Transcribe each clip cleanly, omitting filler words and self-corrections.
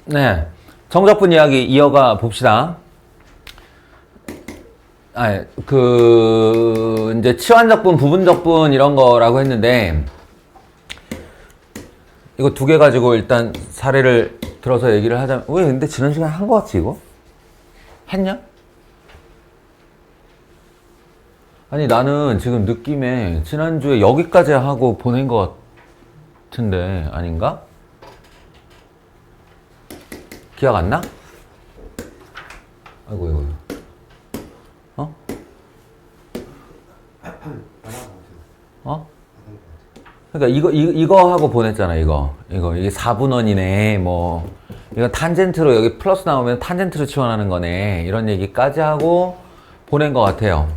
네. 정적분 이야기 이어가 봅시다. 이제 치환적분, 부분적분 이런 거라고 했는데, 이거 두 개 가지고 일단 사례를 들어서 얘기를 하자면, 왜 근데 지난 시간에 한 거 같지, 이거? 했냐? 아니, 나는 지금 느낌에 지난주에 여기까지 하고 보낸 거 같은데, 아닌가? 기억 안 나? 아이고, 이거. 어? 어? 그러니까 이거 하고 보냈잖아, 이거. 이게 4분원이네, 뭐. 이거 탄젠트로 여기 플러스 나오면 탄젠트로 치환하는 거네. 이런 얘기까지 하고 보낸 것 같아요.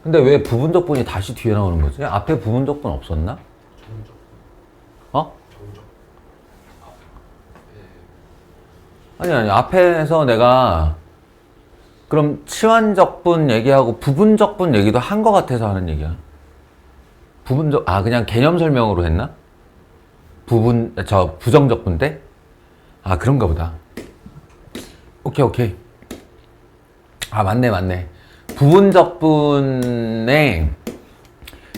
근데 왜 부분적분이 다시 뒤에 나오는 거지? 앞에 부분적분 없었나? 어? 아니, 앞에서 내가 그럼 치환적분 얘기하고 부분적분 얘기도 한 것 같아서 하는 얘기야. 그냥 개념 설명으로 했나? 부정적분 때? 그런가 보다. 오케이. 맞네. 부분적분의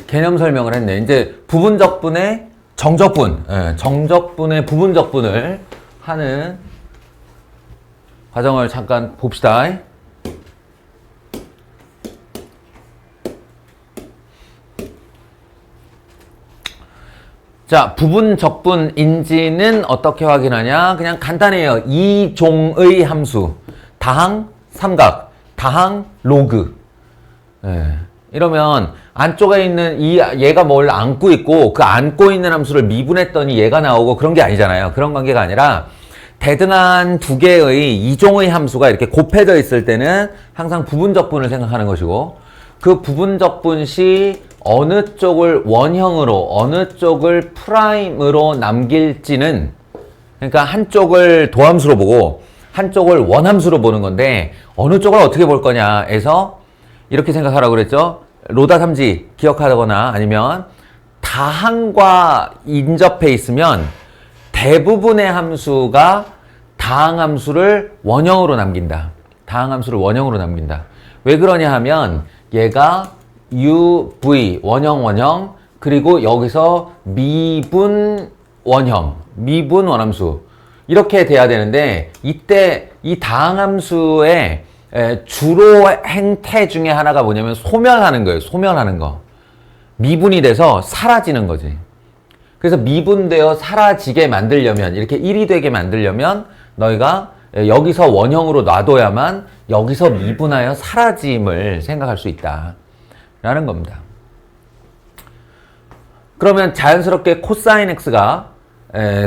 개념 설명을 했네. 이제 부분적분의 정적분, 정적분의 부분적분을 하는 과정을 잠깐 봅시다. 자, 부분적분인지는 어떻게 확인하냐? 그냥 간단해요. 이 종의 함수, 다항, 삼각, 다항, 로그. 이러면 안쪽에 있는 얘가 뭘 안고 있고 그 안고 있는 함수를 미분했더니 얘가 나오고 그런 게 아니잖아요. 그런 관계가 아니라 대등한 두 개의 이종의 함수가 이렇게 곱해져 있을 때는 항상 부분적분을 생각하는 것이고, 그 부분적분 시 어느 쪽을 원형으로 어느 쪽을 프라임으로 남길지는, 그러니까 한쪽을 도함수로 보고 한쪽을 원함수로 보는 건데 어느 쪽을 어떻게 볼 거냐 해서 이렇게 생각하라고 그랬죠. 로다 삼지 기억하거나 아니면 다항과 인접해 있으면 대부분의 함수가 다항함수를 원형으로 남긴다. 다항함수를 원형으로 남긴다. 왜 그러냐 하면 얘가 UV 원형 그리고 여기서 미분 원함수 이렇게 돼야 되는데, 이때 이 다항함수의 주로 행태 중에 하나가 뭐냐면 소멸하는 거예요. 소멸하는 거. 미분이 돼서 사라지는 거지. 그래서 미분되어 사라지게 만들려면, 이렇게 1이 되게 만들려면 너희가 여기서 원형으로 놔둬야만 여기서 미분하여 사라짐을 생각할 수 있다 라는 겁니다. 그러면 자연스럽게 코사인 x가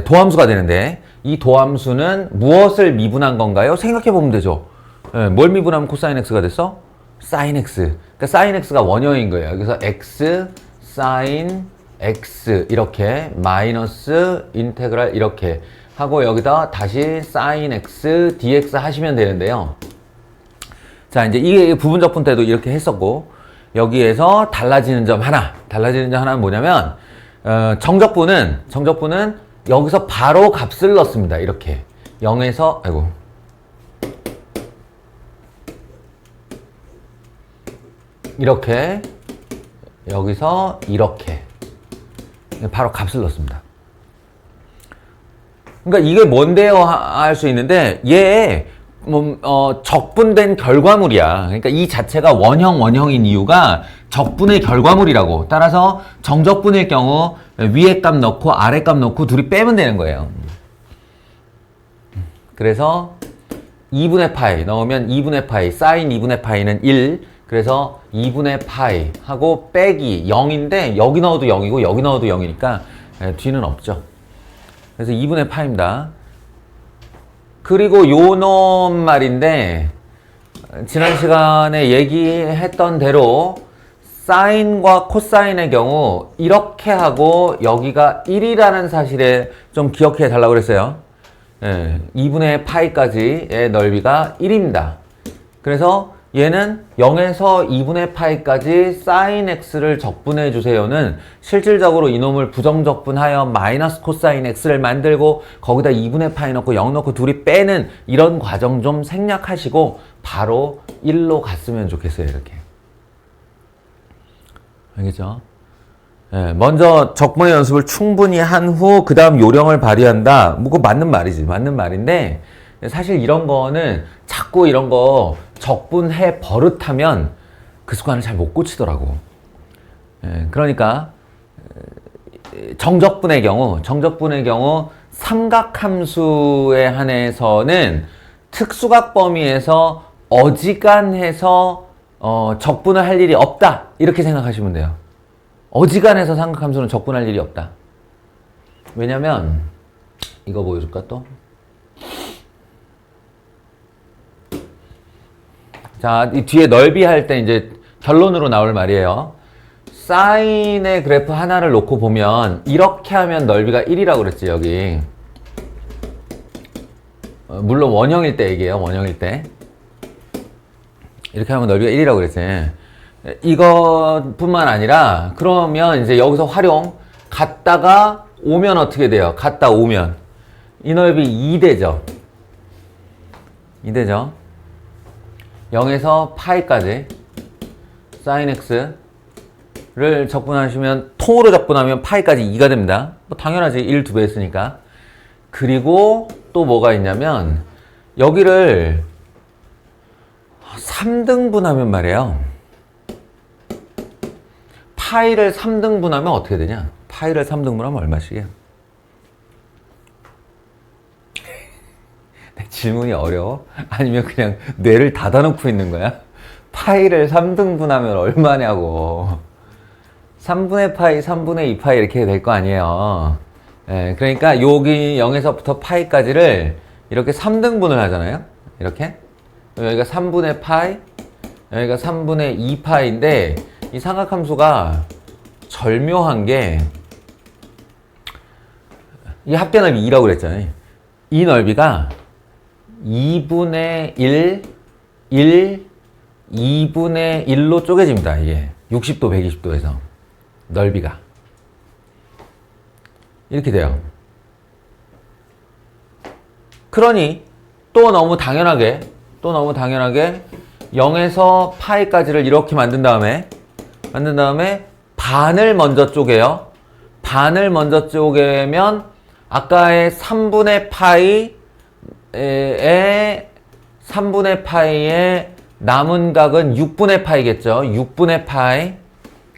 도함수가 되는데, 이 도함수는 무엇을 미분한 건가요? 생각해 보면 되죠. 뭘 미분하면 코사인 x가 됐어? 사인 x. 그러니까 사인 x가 원형인 거예요. 여기서 x 사인 x 이렇게 마이너스 인테그랄 이렇게 하고 여기다 다시 사인 x dx 하시면 되는데요. 자, 이제 이게 부분적분 때도 이렇게 했었고, 여기에서 달라지는 점 하나는 뭐냐면 정적분은 여기서 바로 값을 넣습니다. 이렇게 0에서 이렇게 여기서 이렇게 바로 값을 넣습니다. 그러니까 이게 뭔데요 할 수 있는데, 얘 적분된 결과물이야. 그러니까 이 자체가 원형인 이유가 적분의 결과물이라고. 따라서 정적분일 경우 위에 값 넣고 아래 값 넣고 둘이 빼면 되는 거예요. 그래서 2분의 파이 넣으면 2분의 파이, 사인 2분의 파이는 1. 그래서 2분의 파이 하고 빼기 0인데 여기 넣어도 0이고 여기 넣어도 0이니까 뒤는 없죠. 그래서 2분의 파입니다. 그리고 요 놈 말인데, 지난 시간에 얘기했던 대로 사인과 코사인의 경우 이렇게 하고 여기가 1이라는 사실에 좀 기억해 달라고 그랬어요. 2분의 파이까지의 넓이가 1입니다. 그래서 얘는 0에서 2분의 파이까지 sin x를 적분해 주세요는 실질적으로 이놈을 부정적분하여 마이너스 코사인 x를 만들고 거기다 2분의 파이 넣고 0 넣고 둘이 빼는 이런 과정 좀 생략하시고 바로 1로 갔으면 좋겠어요. 이렇게. 알겠죠? 예, 먼저 적분의 연습을 충분히 한 후 그 다음 요령을 발휘한다. 뭐 그거 맞는 말이지. 맞는 말인데 사실 이런 거는 자꾸 이런 거 적분해 버릇하면 그 습관을 잘 못 고치더라고. 예, 그러니까 정적분의 경우 삼각함수에 한해서는 특수각 범위에서 어지간해서 적분을 할 일이 없다. 이렇게 생각하시면 돼요. 어지간해서 삼각함수는 적분할 일이 없다. 왜냐면 이거 보여줄까 또? 자, 이 뒤에 넓이 할 때 이제 결론으로 나올 말이에요. 사인의 그래프 하나를 놓고 보면 이렇게 하면 넓이가 1이라고 그랬지, 여기. 물론 원형일 때 얘기해요, 원형일 때. 이렇게 하면 넓이가 1이라고 그랬지. 이것뿐만 아니라 그러면 이제 여기서 활용 갔다가 오면 어떻게 돼요? 갔다 오면 이 넓이 2되죠. 2되죠. 0에서 파이까지 sin x를 적분하시면 통으로 적분하면 파이까지 2가 됩니다. 뭐 당연하지. 1 2배 했으니까. 그리고 또 뭐가 있냐면 여기를 3등분하면 말이에요. 파이를 3등분하면 어떻게 되냐? 파이를 3등분하면 얼마씩이야? 질문이 어려워? 아니면 그냥 뇌를 닫아놓고 있는 거야? 파이를 3등분하면 얼마냐고. 3분의 파이, 3분의 2파이 이렇게 될 거 아니에요. 예, 그러니까 여기 0에서부터 파이까지를 이렇게 3등분을 하잖아요. 이렇게. 여기가 3분의 파이, 여기가 3분의 2파이인데 이 삼각함수가 절묘한 게 이 합계 넓이 2라고 그랬잖아요. 이 넓이가 2분의 1, 2분의 1로 쪼개집니다. 이게 60도, 120도에서 넓이가 이렇게 돼요. 그러니 또 너무 당연하게 0에서 파이까지를 이렇게 만든 다음에 반을 먼저 쪼개요. 반을 먼저 쪼개면 아까의 3분의 파이의 남은 각은 6분의 파이겠죠. 6분의 파이.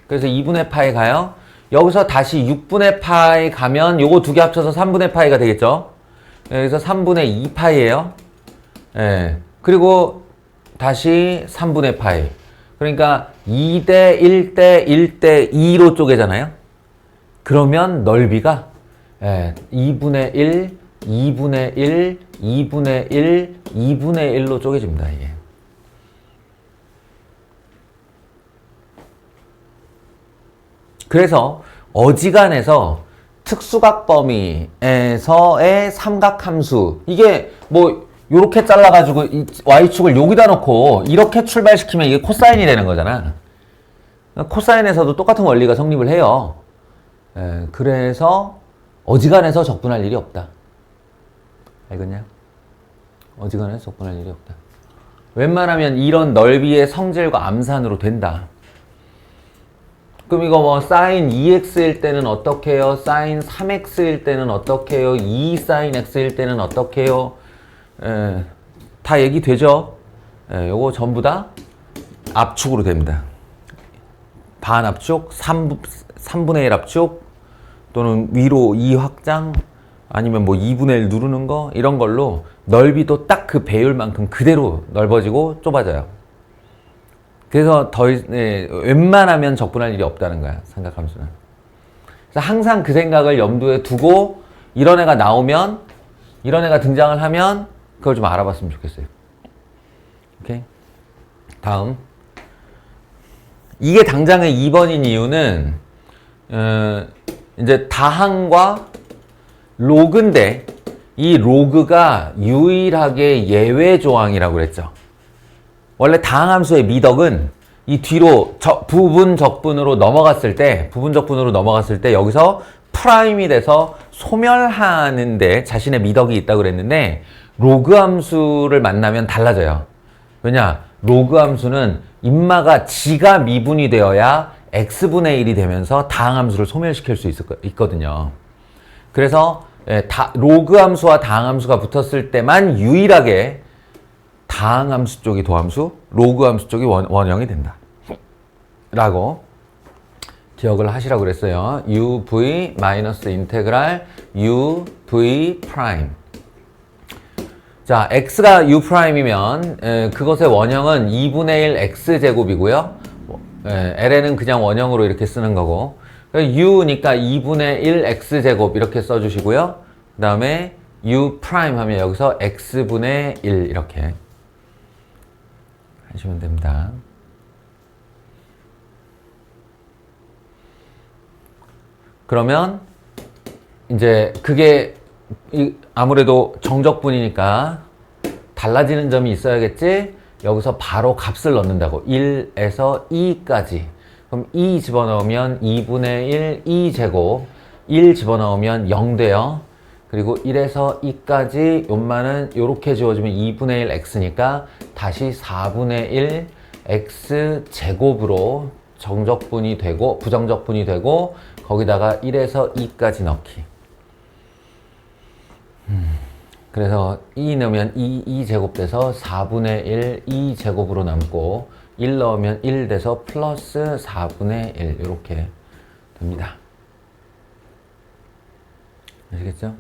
그래서 2분의 파이 가요. 여기서 다시 6분의 파이 가면 요거 두 개 합쳐서 3분의 파이가 되겠죠. 여기서 3분의 2파이예요. 예. 그리고 다시 3분의 파이. 그러니까 2대 1대 1대 2로 쪼개잖아요. 그러면 넓이가 2분의 1, 2분의 1, 2분의 1, 2분의 1로 쪼개집니다. 이게. 그래서 어지간해서 특수각 범위에서의 삼각함수 이게 뭐 요렇게 잘라가지고 이 y축을 여기다 놓고 이렇게 출발시키면 이게 코사인이 되는 거잖아. 코사인에서도 똑같은 원리가 성립을 해요. 그래서 어지간해서 적분할 일이 없다. 알겠냐? 어지간해서 적분할 일이 없다. 웬만하면 이런 넓이의 성질과 암산으로 된다. 그럼 이거 뭐 sin 2x일 때는 어떻게 해요? sin 3x일 때는 어떻게 해요? 2 sin x일 때는 어떻게 해요? 다 얘기되죠? 요거 전부 다 압축으로 됩니다. 반압축, 3분의 1 압축, 또는 위로 2 확장, 아니면 뭐 2분의 1 누르는 거, 이런 걸로 넓이도 딱 그 배율만큼 그대로 넓어지고 좁아져요. 그래서 웬만하면 적분할 일이 없다는 거야, 삼각함수는. 그래서 항상 그 생각을 염두에 두고 이런 애가 나오면, 이런 애가 등장을 하면 그걸 좀 알아봤으면 좋겠어요. 오케이? 다음. 이게 당장의 2번인 이유는 이제 다항과 로그인데 이 로그가 유일하게 예외 조항이라고 그랬죠. 원래 다항함수의 미덕은 이 뒤로 부분 적분으로 넘어갔을 때 여기서 프라임이 돼서 소멸하는데 자신의 미덕이 있다고 그랬는데 로그 함수를 만나면 달라져요. 왜냐? 로그 함수는 인마가 지가 미분이 되어야 x분의 1이 되면서 다항함수를 소멸시킬 수 있거든요. 그래서 로그 함수와 다항함수가 붙었을 때만 유일하게 다항함수 쪽이 도함수, 로그 함수 쪽이 원형이 된다. 라고 기억을 하시라고 그랬어요. uv 마이너스 인테그랄 uv 프라임. 자, x가 u 프라임이면 그것의 원형은 2분의 1 x제곱이고요. ln은 그냥 원형으로 이렇게 쓰는 거고 u니까 2분의 1 x제곱 이렇게 써주시고요. 그 다음에 u 프라임 하면 여기서 x분의 1 이렇게 하시면 됩니다. 그러면 이제 그게 아무래도 정적분이니까 달라지는 점이 있어야겠지. 여기서 바로 값을 넣는다고. 1에서 2까지. 그럼 2 집어넣으면 2분의 1 2제곱. 1 집어넣으면 0 돼요. 그리고 1에서 2까지 요만은 요렇게 지워주면 2분의 1 x니까 다시 4분의 1 x제곱으로 정적분이 되고 부정적분이 되고 거기다가 1에서 2까지 넣기. 그래서 2 넣으면 2제곱 돼서 4분의 1 2제곱으로 남고 1 넣으면 1 돼서 플러스 4분의 1 이렇게 됩니다. 아시겠죠?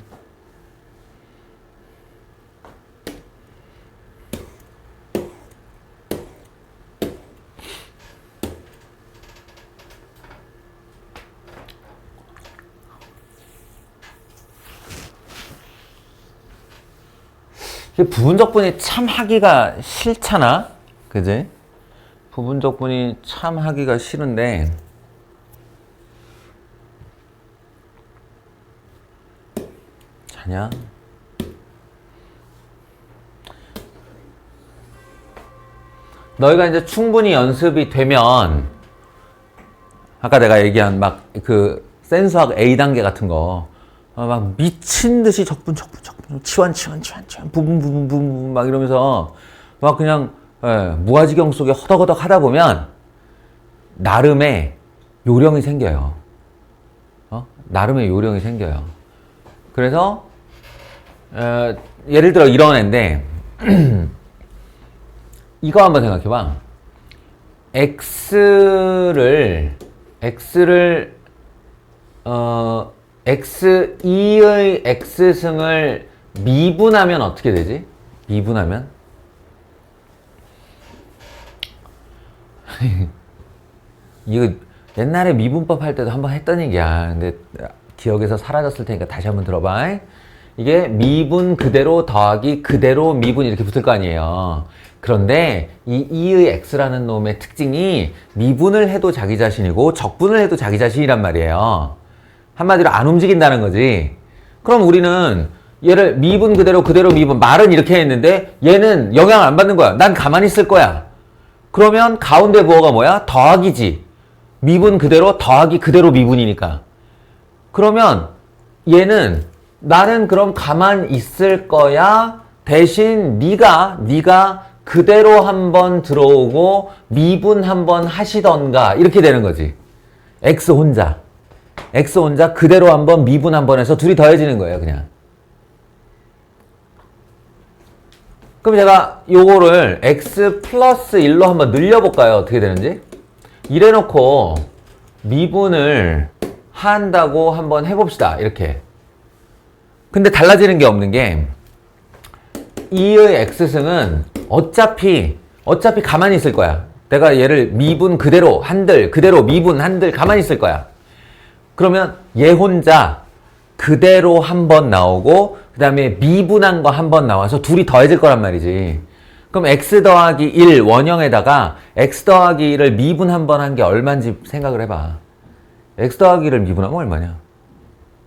부분적분이 참 하기가 싫잖아. 그지? 부분적분이 참 하기가 싫은데 자냐? 너희가 이제 충분히 연습이 되면 아까 내가 얘기한 막 그 센수학 A단계 같은 거 막 미친 듯이 적분, 치환, 부분 막 이러면서 막 그냥 무아지경 속에 허덕허덕 하다 보면 나름의 요령이 생겨요. 나름의 요령이 생겨요. 그래서 예를 들어 이런 애인데 이거 한번 생각해봐. x를 x2의 x승을 미분하면 어떻게 되지? 미분하면? 이거 옛날에 미분법 할 때도 한번 했던 얘기야. 근데 기억에서 사라졌을 테니까 다시 한번 들어봐. 이게 미분 그대로 더하기 그대로 미분 이렇게 붙을 거 아니에요. 그런데 이 2의 x라는 놈의 특징이 미분을 해도 자기 자신이고 적분을 해도 자기 자신이란 말이에요. 한마디로 안 움직인다는 거지. 그럼 우리는 얘를 미분 그대로 미분 말은 이렇게 했는데 얘는 영향을 안 받는 거야. 난 가만히 있을 거야. 그러면 가운데 부호가 뭐야? 더하기지. 미분 그대로 더하기 그대로 미분이니까. 그러면 얘는 나는 그럼 가만히 있을 거야. 대신 네가 그대로 한번 들어오고 미분 한번 하시던가 이렇게 되는 거지. x 혼자 그대로 한번 미분 한번 해서 둘이 더해지는 거예요, 그냥. 그럼 제가 요거를 x 플러스 1로 한번 늘려볼까요? 어떻게 되는지? 이래놓고 미분을 한다고 한번 해봅시다. 이렇게. 근데 달라지는 게 없는 게 2의 x승은 어차피 가만히 있을 거야. 내가 얘를 미분 그대로 한들 그대로 미분 한들 가만히 있을 거야. 그러면 얘 혼자 그대로 한번 나오고 그 다음에 미분한 거 한번 나와서 둘이 더해질 거란 말이지. 그럼 x 더하기 1 원형에다가 x 더하기 1을 미분 한번 한 게 얼마인지 생각을 해봐. x 더하기 1을 미분하면 얼마냐?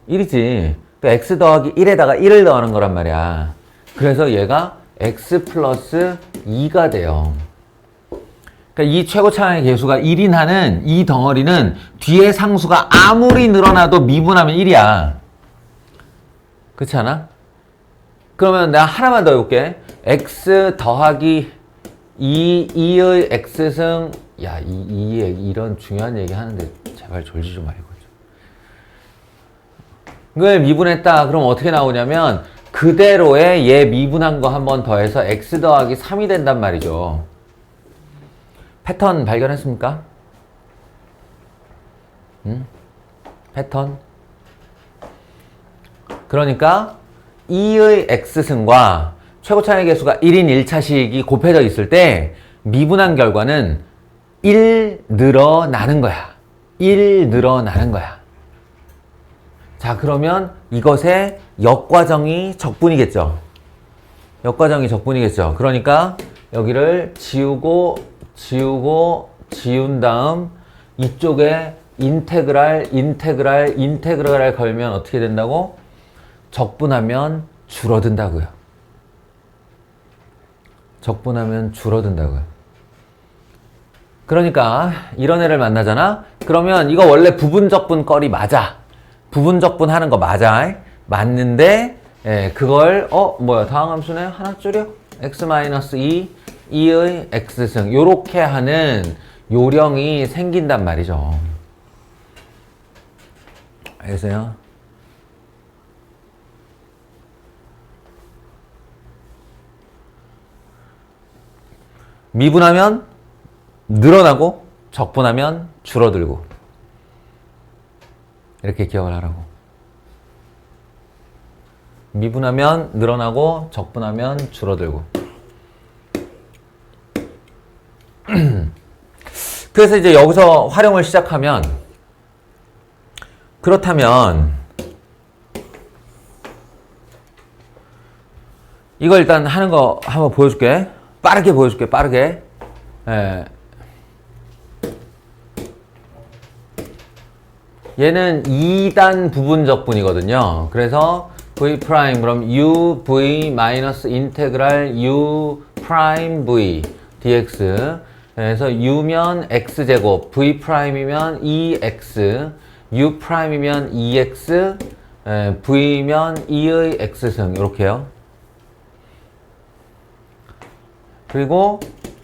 1이지. 또 x 더하기 1에다가 1을 더하는 거란 말이야. 그래서 얘가 x 플러스 2가 돼요. 그러니까 이 최고차항의 계수가 1인 하는 이 덩어리는 뒤에 상수가 아무리 늘어나도 미분하면 1이야. 그렇지 않아? 그러면 내가 하나만 더 해볼게. x 더하기 2의 x승. 야, 이런 중요한 얘기 하는데 제발 졸지 좀 말고. 이걸 미분했다. 그럼 어떻게 나오냐면 그대로의 얘 미분한 거 한 번 더해서 x 더하기 3이 된단 말이죠. 패턴 발견했습니까? 패턴. 그러니까 2의 x승과 최고차항의 계수가 1인 1차식이 곱해져 있을 때 미분한 결과는 1 늘어나는 거야. 1 늘어나는 거야. 자, 그러면 이것의 역과정이 적분이겠죠. 역과정이 적분이겠죠. 그러니까 여기를 지운 다음 이쪽에 인테그랄 걸면 어떻게 된다고? 적분하면 줄어든다고요. 적분하면 줄어든다고요. 그러니까 이런 애를 만나잖아? 그러면 이거 원래 부분적분거리 맞아. 부분적분 하는 거 맞아. 맞는데 그걸 다음 함수네? 하나 줄여? x-2 2의 x승 요렇게 하는 요령이 생긴단 말이죠. 알겠어요? 미분하면 늘어나고 적분하면 줄어들고 이렇게 기억을 하라고. 미분하면 늘어나고 적분하면 줄어들고. 그래서 이제 여기서 활용을 시작하면, 그렇다면 이거 일단 하는 거 한번 보여줄게. 빠르게 보여줄게. 빠르게. 얘는 2단 부분적분이거든요. 그래서 v' 그럼 u v 마이너스 인테그랄 u 프라임 v dx. 그래서 u면 x제곱, v'이면 2x, u'이면 2x, v면 2의 x승 이렇게요. 그리고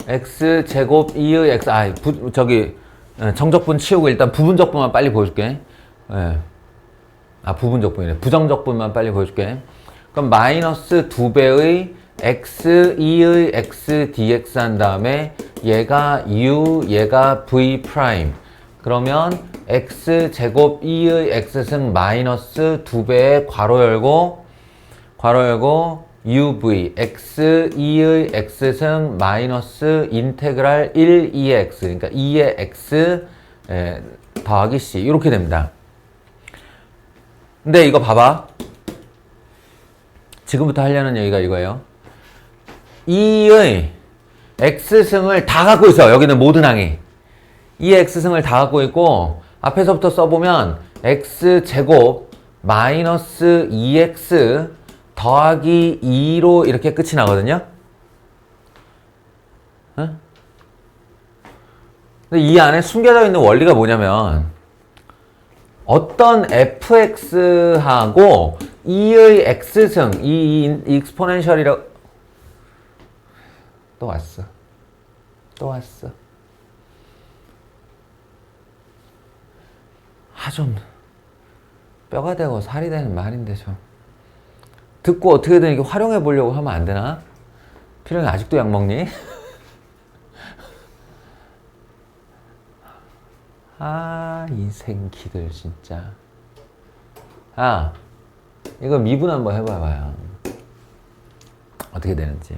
x제곱 2의 x, 정적분 치우고 일단 부분적분만 빨리 보여줄게. 부분적분이네. 부정적분만 빨리 보여줄게. 그럼 마이너스 2배의 x 2의 x dx 한 다음에 얘가 u, 얘가 v 프라임. 그러면 x 제곱 2의 x승 마이너스 2배의 괄호 열고 uv x 2의 x승 마이너스 인테그랄 1 2의 x, 그러니까 2의 x 더하기 c 이렇게 됩니다. 근데 이거 봐봐. 지금부터 하려는 얘기가 이거예요. 2의 x승을 다 갖고 있어. 여기는 모든 항이 2의 x승을 다 갖고 있고, 앞에서부터 써보면 x제곱 마이너스 2x 더하기 2로 이렇게 끝이 나거든요. 응? 근데 이 안에 숨겨져 있는 원리가 뭐냐면, 어떤 fx하고 2의 x승, 이 익스포넨셜이라고 또 왔어. 좀 뼈가 되고 살이 되는 말인데 좀 듣고 어떻게든 이게 활용해 보려고 하면 안 되나? 필요해. 아직도 약 먹니? 이 생기들 진짜. 이거 미분 한번 해봐봐요. 어떻게 되는지.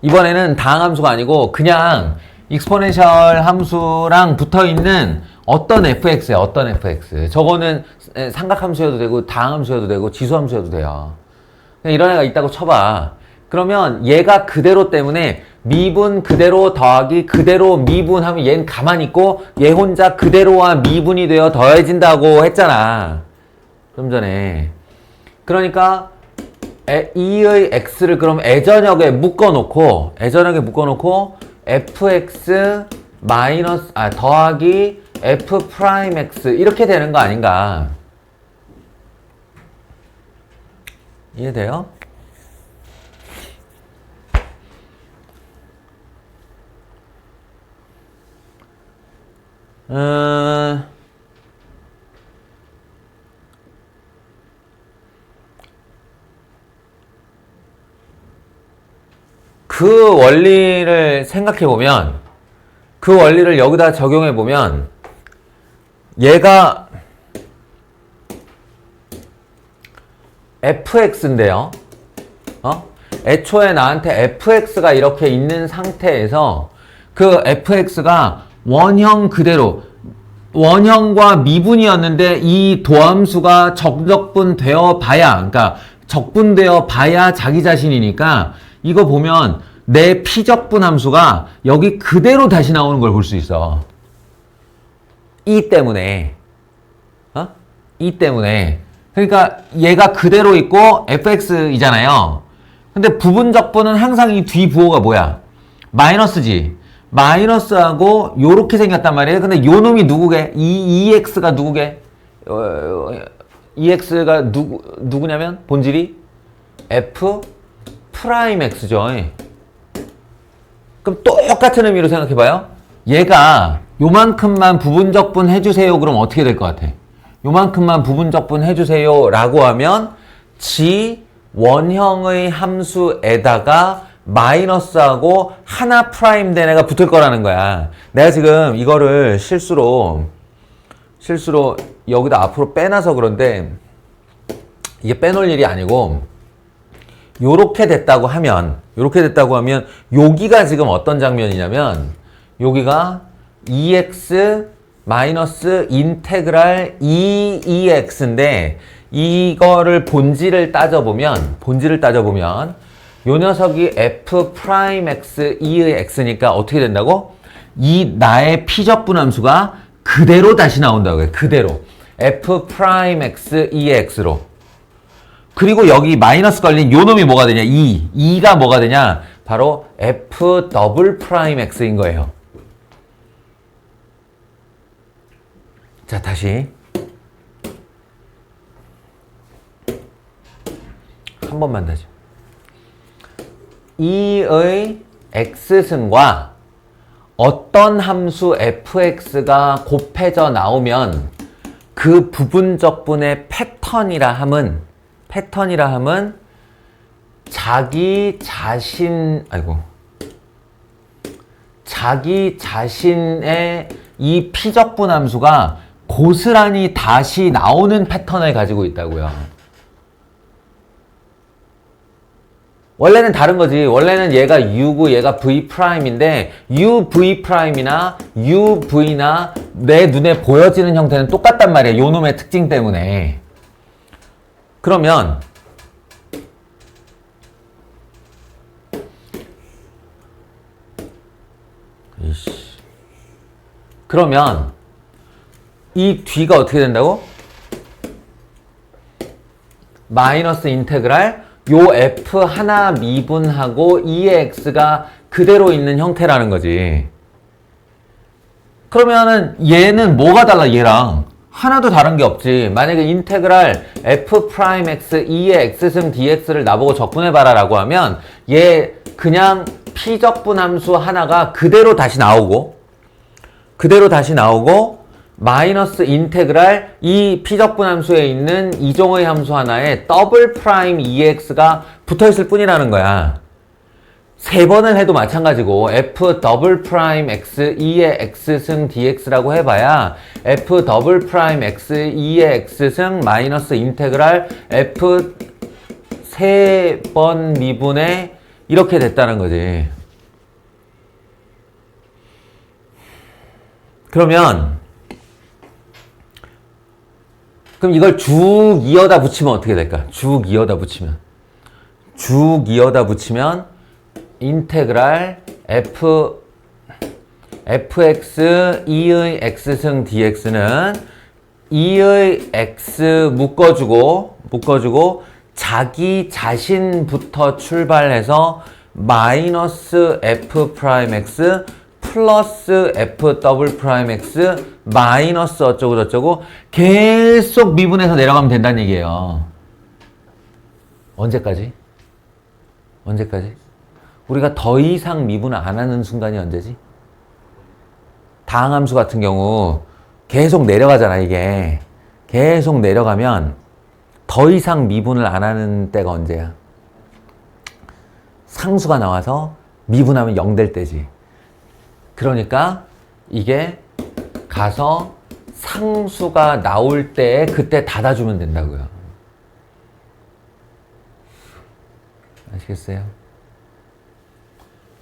이번에는 다항함수가 아니고 그냥 익스포넨셜 함수랑 붙어있는 어떤 fx야, 어떤 fx. 저거는 삼각함수여도 되고 다항함수여도 되고 지수함수여도 돼요. 그냥 이런 애가 있다고 쳐봐. 그러면 얘가 그대로 때문에 미분 그대로 더하기 그대로 미분하면 얘는 가만히 있고 얘 혼자 그대로와 미분이 되어 더해진다고 했잖아. 좀 전에. 그러니까 2의 x를 그럼 애전역에 묶어놓고 fx 마이너스 더하기 f 프라임 x 이렇게 되는 거 아닌가? 이해돼요? 그 원리를 생각해보면, 그 원리를 여기다 적용해보면, 얘가 fx인데요. 애초에 나한테 fx가 이렇게 있는 상태에서 그 fx가 원형 그대로, 원형과 미분이었는데 이 도함수가 적분되어 봐야, 그러니까 적분되어 봐야 자기 자신이니까 이거 보면 내 피적분 함수가 여기 그대로 다시 나오는 걸 볼 수 있어. 이 때문에. 이 때문에. 그러니까 얘가 그대로 있고 fx이잖아요. 근데 부분적분은 항상 이 뒤 부호가 뭐야? 마이너스지. 마이너스하고 요렇게 생겼단 말이에요. 근데 요 놈이 누구게? 이 ex가 누구게? ex가 누구냐면 본질이 f 프라임 x죠. 그럼 똑같은 의미로 생각해봐요. 얘가 요만큼만 부분적분 해주세요. 그럼 어떻게 될 것 같아? 요만큼만 부분적분 해주세요 라고 하면 지 원형의 함수에다가 마이너스하고 하나 프라임 된 애가 붙을 거라는 거야. 내가 지금 이거를 실수로 여기다 앞으로 빼놔서 그런데 이게 빼놓을 일이 아니고 요렇게 됐다고 하면 여기가 지금 어떤 장면이냐면 여기가 2x 마이너스 인테그랄 2ex인데 이거를 본질을 따져보면 요 녀석이 f 프라임 x 2의 x니까 어떻게 된다고? 이 나의 피적분 함수가 그대로 다시 나온다고요. 그대로 f 프라임 x 2의 x로. 그리고 여기 마이너스 걸린 요 놈이 뭐가 되냐? 2가 뭐가 되냐? 바로 f 더블 프라임 x인 거예요. 자, 다시 한 번만 다시. 2의 x승과 어떤 함수 fx가 곱해져 나오면 그 부분적분의 패턴이라 함은 자기 자신의 이 피적분 함수가 고스란히 다시 나오는 패턴을 가지고 있다고요. 원래는 다른 거지. 원래는 얘가 U고 얘가 V'인데 UV'이나 UV나 내 눈에 보여지는 형태는 똑같단 말이야. 요 놈의 특징 때문에. 그러면 이 뒤가 어떻게 된다고? 마이너스 인테그랄 요 f 하나 미분하고 2의 x가 그대로 있는 형태라는 거지. 그러면은 얘는 뭐가 달라? 얘랑 하나도 다른 게 없지. 만약에 인테그랄 f 프라임 x 2의 x승 dx를 나보고 적분해봐라 라고 하면 얘 그냥 피적분 함수 하나가 그대로 다시 나오고 마이너스 인테그랄 이 피적분 함수에 있는 이종의 함수 하나에 더블 프라임 2x가 붙어있을 뿐이라는 거야. 세 번을 해도 마찬가지고 f 더블 프라임 x 2의 x승 dx라고 해봐야 f 더블 프라임 x 2의 x승 마이너스 인테그랄 f 세 번 미분에 이렇게 됐다는 거지. 그럼 이걸 쭉 이어다 붙이면 어떻게 될까? 쭉 이어다 붙이면 인테그랄 fx 2의 x승 dx는 2의 x 묶어주고 자기 자신부터 출발해서 마이너스 f 프라임 x 플러스 f 더블 프라임 x 마이너스 어쩌고 저쩌고 계속 미분해서 내려가면 된다는 얘기예요. 언제까지? 언제까지? 우리가 더 이상 미분을 안 하는 순간이 언제지? 다항함수 같은 경우 계속 내려가잖아, 이게. 계속 내려가면 더 이상 미분을 안 하는 때가 언제야? 상수가 나와서 미분하면 0 될 때지. 그러니까 이게 가서 상수가 나올 때 그때 닫아주면 된다고요. 아시겠어요?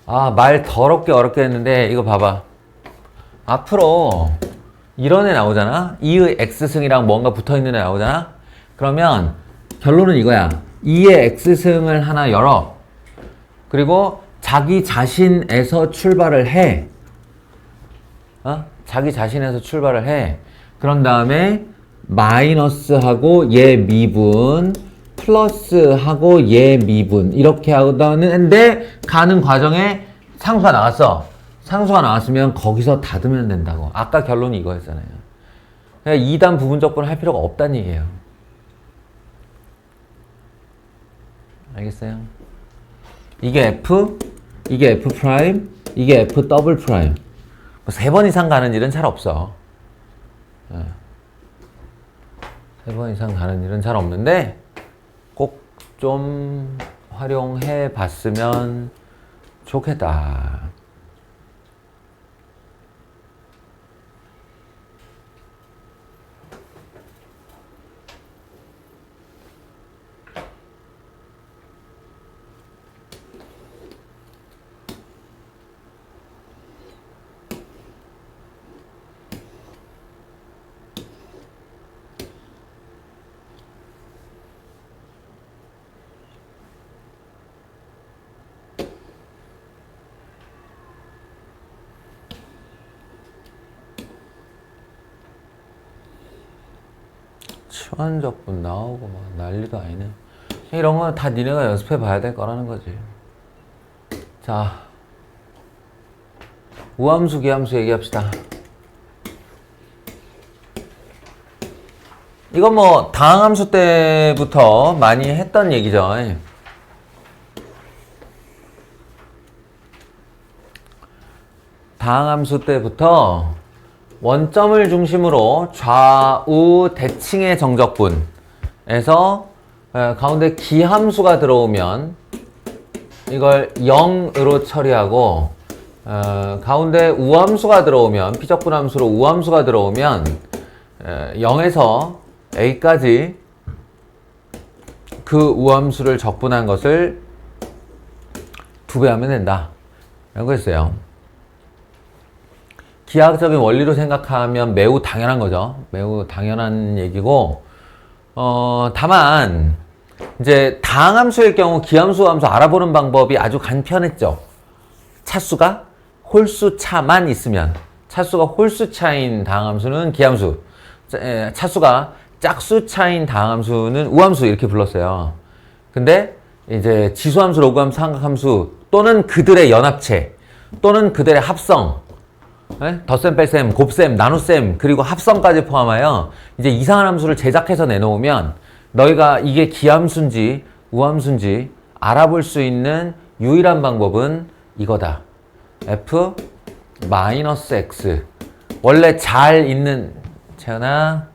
아, 말 더럽게 어렵게 했는데 이거 봐봐. 앞으로 이런 애 나오잖아? 2의 x승이랑 뭔가 붙어있는 애 나오잖아? 그러면 결론은 이거야. 2의 x승을 하나 열어. 그리고 자기 자신에서 출발을 해. 자기 자신에서 출발을 해. 그런 다음에 마이너스하고 얘 미분 플러스하고 얘 미분 이렇게 하는데 가는 과정에 상수가 나왔어. 상수가 나왔으면 거기서 닫으면 된다고. 아까 결론이 이거였잖아요. 그러니까 2단 부분적분을 할 필요가 없다는 얘기예요. 알겠어요? 이게 F, 이게 F 프라임, 이게 F 더블 프라임. 3번 이상 가는 일은 잘 없어. 3번 이상 가는 일은 잘 없는데 꼭 좀 활용해 봤으면 좋겠다. 치환적분 나오고 막 난리도 아니네. 이런 건 다 니네가 연습해 봐야 될 거라는 거지. 자, 우함수, 기함수 얘기합시다. 이건 뭐 다항함수 때부터 많이 했던 얘기죠. 다항함수 때부터 원점을 중심으로 좌우 대칭의 정적분에서 가운데 기함수가 들어오면 이걸 0으로 처리하고 가운데 우함수가 들어오면 피적분함수로 우함수가 들어오면 0에서 a까지 그 우함수를 적분한 것을 2배 하면 된다. 라고 했어요. 기하학적인 원리로 생각하면 매우 당연한 거죠. 매우 당연한 얘기고, 다만, 이제 다항함수일 경우 기함수, 함수 알아보는 방법이 아주 간편했죠. 차수가 홀수차만 있으면, 차수가 홀수차인 다항함수는 기함수, 차수가 짝수차인 다항함수는 우함수 이렇게 불렀어요. 근데 이제 지수함수, 로그함수, 삼각함수 또는 그들의 연합체 또는 그들의 합성, 덧셈, 뺄셈, 곱셈, 나눗셈, 그리고 합성까지 포함하여 이제 이상한 함수를 제작해서 내놓으면 너희가 이게 기함수인지 우함수인지 알아볼 수 있는 유일한 방법은 이거다. f 마이너스 x. 원래 잘 있는, 채연아,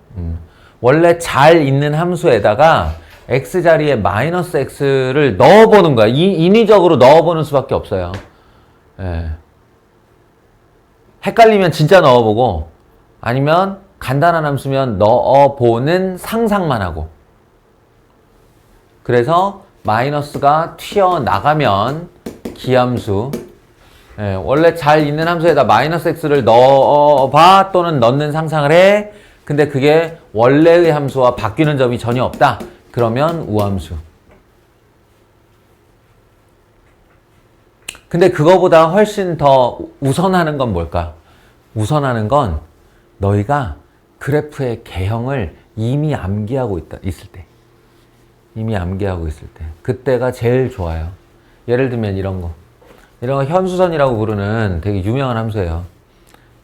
원래 잘 있는 함수에다가 x 자리에 마이너스 x를 넣어보는 거야. 인위적으로 넣어보는 수밖에 없어요. 예. 헷갈리면 진짜 넣어보고 아니면 간단한 함수면 넣어보는 상상만 하고, 그래서 마이너스가 튀어나가면 기함수, 원래 잘 있는 함수에다 마이너스 x를 넣어봐 또는 넣는 상상을 해. 근데 그게 원래의 함수와 바뀌는 점이 전혀 없다. 그러면 우함수. 근데 그거보다 훨씬 더 우선하는 건 뭘까? 우선하는 건 너희가 그래프의 개형을 이미 암기하고 있을 때. 이미 암기하고 있을 때. 그때가 제일 좋아요. 예를 들면 이런 거 현수선이라고 부르는 되게 유명한 함수예요.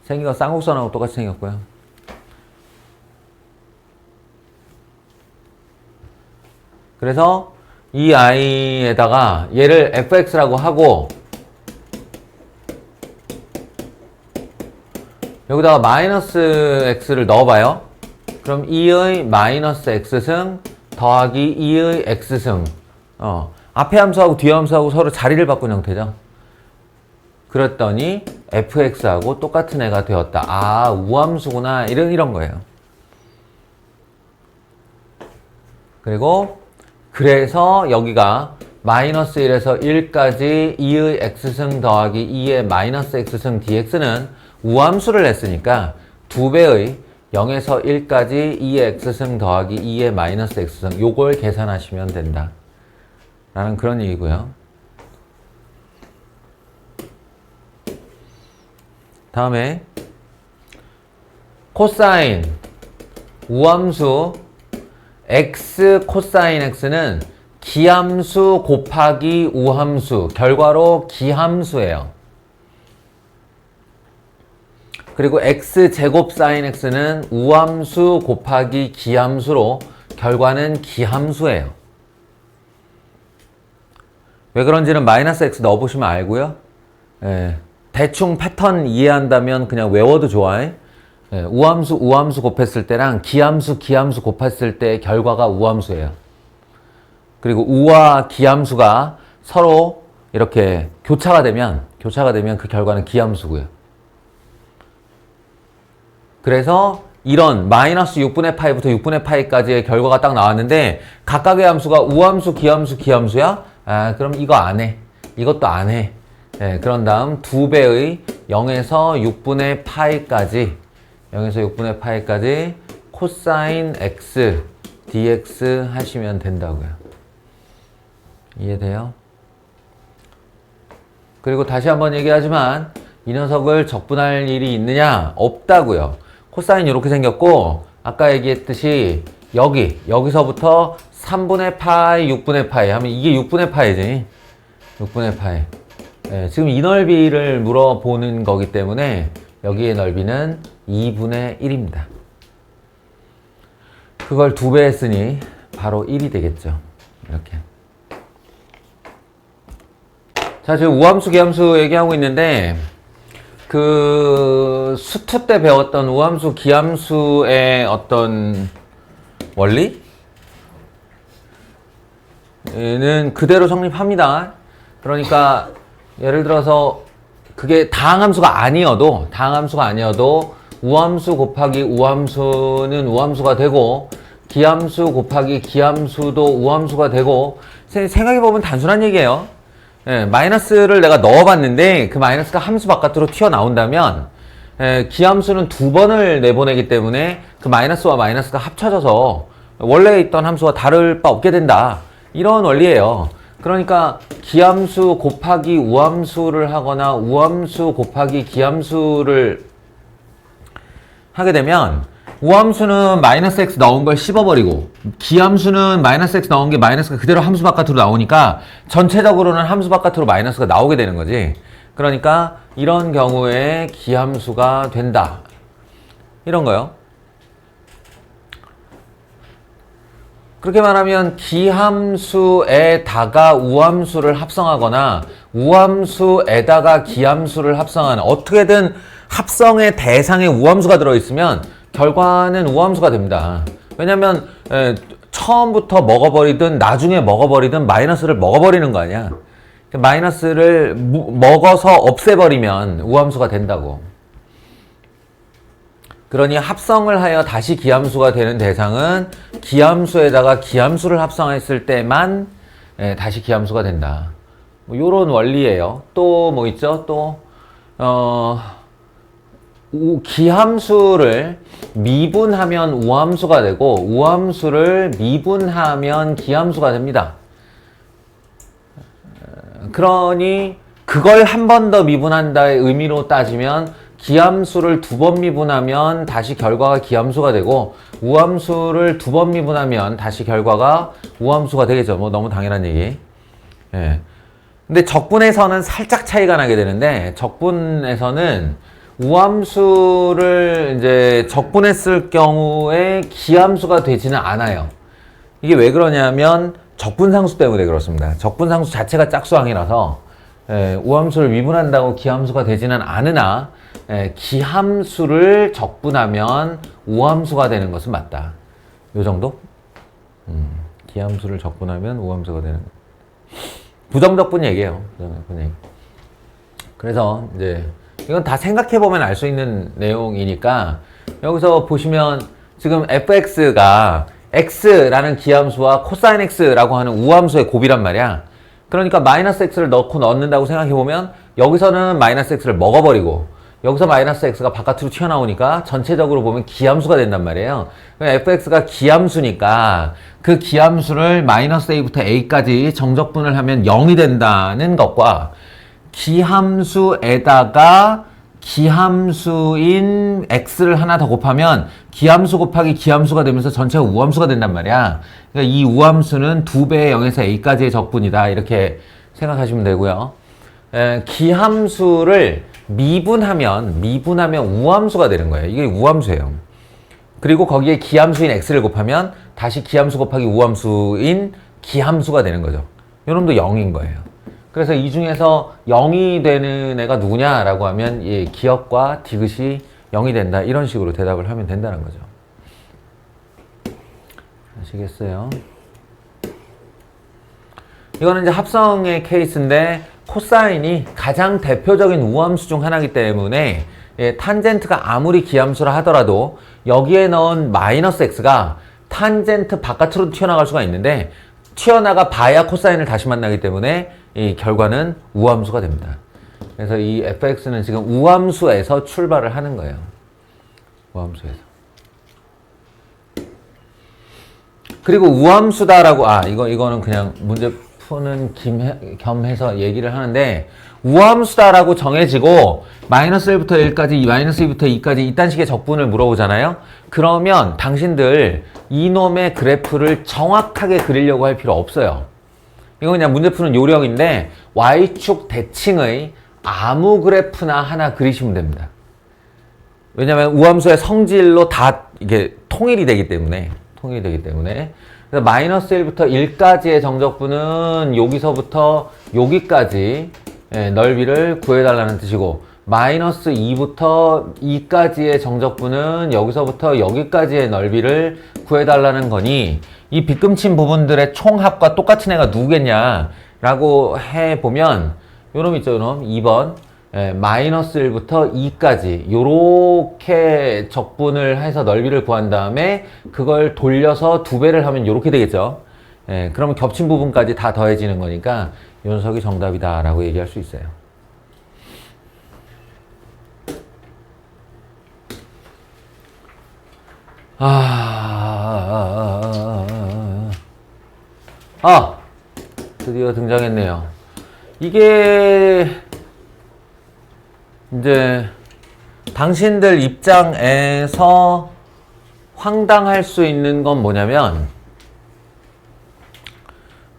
생긴 거 쌍곡선하고 똑같이 생겼고요. 그래서 이 i에다가 얘를 fx라고 하고 여기다가 마이너스 x를 넣어봐요. 그럼 2의 마이너스 x승 더하기 2의 x승 앞에 함수하고 뒤에 함수하고 서로 자리를 바꾼 형태죠. 그랬더니 fx하고 똑같은 애가 되었다. 아, 우함수구나. 이런 거예요. 그래서 여기가 마이너스 1에서 1까지 2의 x승 더하기 2의 마이너스 x승 dx는 우함수를 했으니까 2배의 0에서 1까지 2의 x승 더하기 2의 마이너스 x승 요걸 계산하시면 된다. 라는 그런 얘기고요. 다음에 코사인 우함수 x 코사인 x는 기함수 곱하기 우함수 결과로 기함수예요. 그리고 x 제곱 사인 x는 우함수 곱하기 기함수로 결과는 기함수예요. 왜 그런지는 마이너스 x 넣어보시면 알고요. 예, 대충 패턴 이해한다면 그냥 외워도 좋아해. 예, 우함수 곱했을 때랑 기함수 곱했을 때 결과가 우함수예요. 그리고 우와 기함수가 서로 이렇게 교차가 되면 그 결과는 기함수고요. 그래서 이런 마이너스 6분의 파이부터 6분의 파이까지의 결과가 딱 나왔는데 각각의 함수가 우함수, 기함수야? 아, 그럼 이거 안 해. 이것도 안 해. 예, 그런 다음 2배의 0에서 6분의 파이까지 코사인 x dx 하시면 된다고요. 이해돼요? 그리고 다시 한번 얘기하지만 이 녀석을 적분할 일이 있느냐? 없다고요. 코사인 이렇게 생겼고 아까 얘기했듯이 여기서부터 3분의 파이, 6분의 파이 하면 이게 6분의 파이지. 6분의 파이. 예, 지금 이 넓이를 물어보는 거기 때문에 여기의 넓이는 2분의 1입니다. 그걸 2배 했으니 바로 1이 되겠죠. 이렇게. 자, 지금 우함수, 기함수 얘기하고 있는데 그 수투 때 배웠던 우함수, 기함수의 어떤 원리는 그대로 성립합니다. 그러니까 예를 들어서 그게 다항함수가 아니어도 우함수 곱하기 우함수는 우함수가 되고 기함수 곱하기 기함수도 우함수가 되고 생각해보면 단순한 얘기예요. 예, 마이너스를 내가 넣어봤는데 그 마이너스가 함수 바깥으로 튀어나온다면 기함수는 2번을 내보내기 때문에 그 마이너스와 마이너스가 합쳐져서 원래 있던 함수와 다를 바 없게 된다. 이런 원리예요. 그러니까 기함수 곱하기 우함수를 하거나 우함수 곱하기 기함수를 하게 되면 우함수는 마이너스 x 넣은 걸 씹어버리고 기함수는 마이너스 x 넣은 게 마이너스가 그대로 함수 바깥으로 나오니까 전체적으로는 함수 바깥으로 마이너스가 나오게 되는 거지. 그러니까 이런 경우에 기함수가 된다. 이런 거요. 그렇게 말하면 기함수에다가 우함수를 합성하거나 우함수에다가 기함수를 합성하는 어떻게든 합성의 대상에 우함수가 들어있으면 결과는 우함수가 됩니다. 왜냐면 처음부터 먹어버리든 나중에 먹어버리든 마이너스를 먹어버리는 거 아니야. 마이너스를 먹어서 없애버리면 우함수가 된다고. 그러니 합성을 하여 다시 기함수가 되는 대상은 기함수에다가 기함수를 합성했을 때만 다시 기함수가 된다. 뭐 요런 원리예요. 또 뭐 있죠? 또 기함수를 미분하면 우함수가 되고 우함수를 미분하면 기함수가 됩니다. 그러니 그걸 한 번 더 미분한다의 의미로 따지면 기함수를 2번 미분하면 다시 결과가 기함수가 되고 우함수를 2번 미분하면 다시 결과가 우함수가 되겠죠. 뭐 너무 당연한 얘기. 예. 근데 적분에서는 살짝 차이가 나게 되는데, 적분에서는 우함수를 이제 적분했을 경우에 기함수가 되지는 않아요. 이게 왜 그러냐면 적분상수 때문에 그렇습니다. 적분상수 자체가 짝수항이라서 우함수를 미분한다고 기함수가 되지는 않으나 기함수를 적분하면 우함수가 되는 것은 맞다. 요 정도? 기함수를 적분하면 우함수가 되는 부정적분 얘기예요. 부정적분 얘기. 그래서 이제 이건 다 생각해보면 알 수 있는 내용이니까 여기서 보시면 지금 fx가 x라는 기함수와 코사인 x라고 하는 우함수의 곱이란 말이야. 그러니까 마이너스 x를 넣는다고 생각해보면 여기서는 마이너스 x를 먹어버리고 여기서 마이너스 x가 바깥으로 튀어나오니까 전체적으로 보면 기함수가 된단 말이에요. fx가 기함수니까 그 기함수를 마이너스 a부터 a까지 정적분을 하면 0이 된다는 것과 기함수에다가 기함수인 x를 하나 더 곱하면 기함수 곱하기 기함수가 되면서 전체가 우함수가 된단 말이야. 그러니까 이 우함수는 2배의 0에서 a까지의 적분이다. 이렇게 생각하시면 되고요. 기함수를 미분하면 우함수가 되는 거예요. 이게 우함수예요. 그리고 거기에 기함수인 x를 곱하면 다시 기함수 곱하기 우함수인 기함수가 되는 거죠. 요놈도 0인 거예요. 그래서 이 중에서 0이 되는 애가 누구냐라고 하면 예, 기역과 디귿이 0이 된다. 이런 식으로 대답을 하면 된다는 거죠. 아시겠어요? 이거는 이제 합성의 케이스인데 코사인이 가장 대표적인 우함수 중 하나이기 때문에 예, 탄젠트가 아무리 기함수라 하더라도 여기에 넣은 마이너스 x가 탄젠트 바깥으로 튀어나갈 수가 있는데 튀어나가 봐야 코사인을 다시 만나기 때문에 이 결과는 우함수가 됩니다. 그래서 이 fx는 지금 우함수에서 출발을 하는 거예요. 우함수에서. 그리고 우함수다라고 이거는 그냥 문제 푸는 겸해서 얘기를 하는데 우함수다라고 정해지고 마이너스 1부터 1까지 마이너스 2부터 2까지 이딴 식의 적분을 물어보잖아요. 그러면 당신들 이놈의 그래프를 정확하게 그리려고 할 필요 없어요. 이건 그냥 문제 푸는 요령인데 y축 대칭의 아무 그래프나 하나 그리시면 됩니다. 왜냐하면 우함수의 성질로 다 이게 통일이 되기 때문에 그래서 마이너스 1부터 1까지의 정적분은 여기서부터 여기까지 넓이를 구해달라는 뜻이고 마이너스 2부터 2까지의 정적분은 여기서부터 여기까지의 넓이를 구해달라는 거니 이 빗금친 부분들의 총합과 똑같은 애가 누구겠냐 라고 해보면 요놈 있죠, 요놈 2번 마이너스 1부터 2까지 요렇게 적분을 해서 넓이를 구한 다음에 그걸 돌려서 2배를 하면 요렇게 되겠죠. 그러면 겹친 부분까지 다 더해지는 거니까 요 녀석이 정답이다 라고 얘기할 수 있어요. 드디어 등장했네요. 이게 이제 당신들 입장에서 황당할 수 있는 건 뭐냐면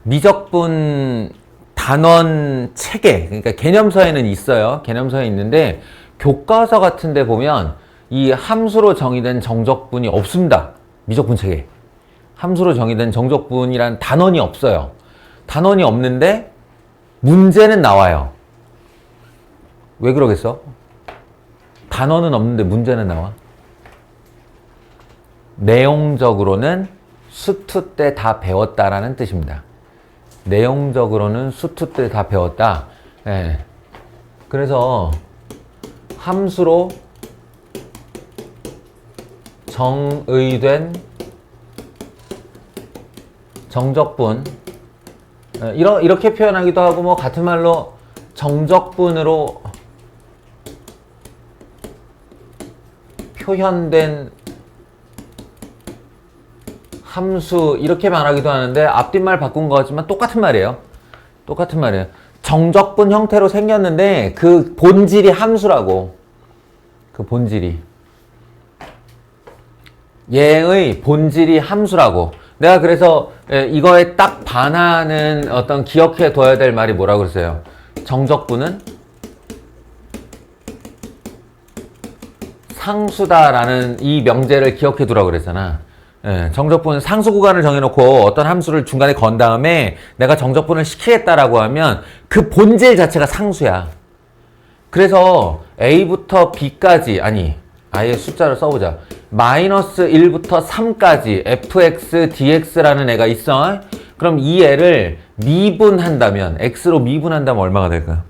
미적분 단원 체계, 그러니까 개념서에는 있어요. 개념서에 있는데 교과서 같은 데 보면 이 함수로 정의된 정적분이 없습니다. 미적분 체계. 함수로 정의된 정적분이란 단원이 없어요. 단원이 없는데 문제는 나와요. 왜 그러겠어? 단원은 없는데 문제는 나와. 내용적으로는 수투 때 다 배웠다라는 뜻입니다. 내용적으로는 수투 때 다 배웠다. 그래서 함수로 정의된 정적분 이렇게 표현하기도 하고 뭐 같은 말로 정적분으로 표현된 함수 이렇게 말하기도 하는데 앞뒷말 바꾼 거지만 똑같은 말이에요. 똑같은 말이에요. 정적분 형태로 생겼는데 그 본질이 함수라고. 그 본질이. 얘의 본질이 함수라고. 내가 그래서 이거에 딱 반하는 어떤 기억해 둬야 될 말이 뭐라고 그랬어요? 정적분은 상수다라는 이 명제를 기억해 두라고 그랬잖아. 정적분은 상수 구간을 정해놓고 어떤 함수를 중간에 건 다음에 내가 정적분을 시키겠다라고 하면 그 본질 자체가 상수야. 그래서 A부터 B까지, 아니, 아예 숫자를 써보자. 마이너스 1부터 3까지 fx, dx라는 애가 있어. 그럼 이 애를 미분한다면, x로 미분한다면 얼마가 될까요?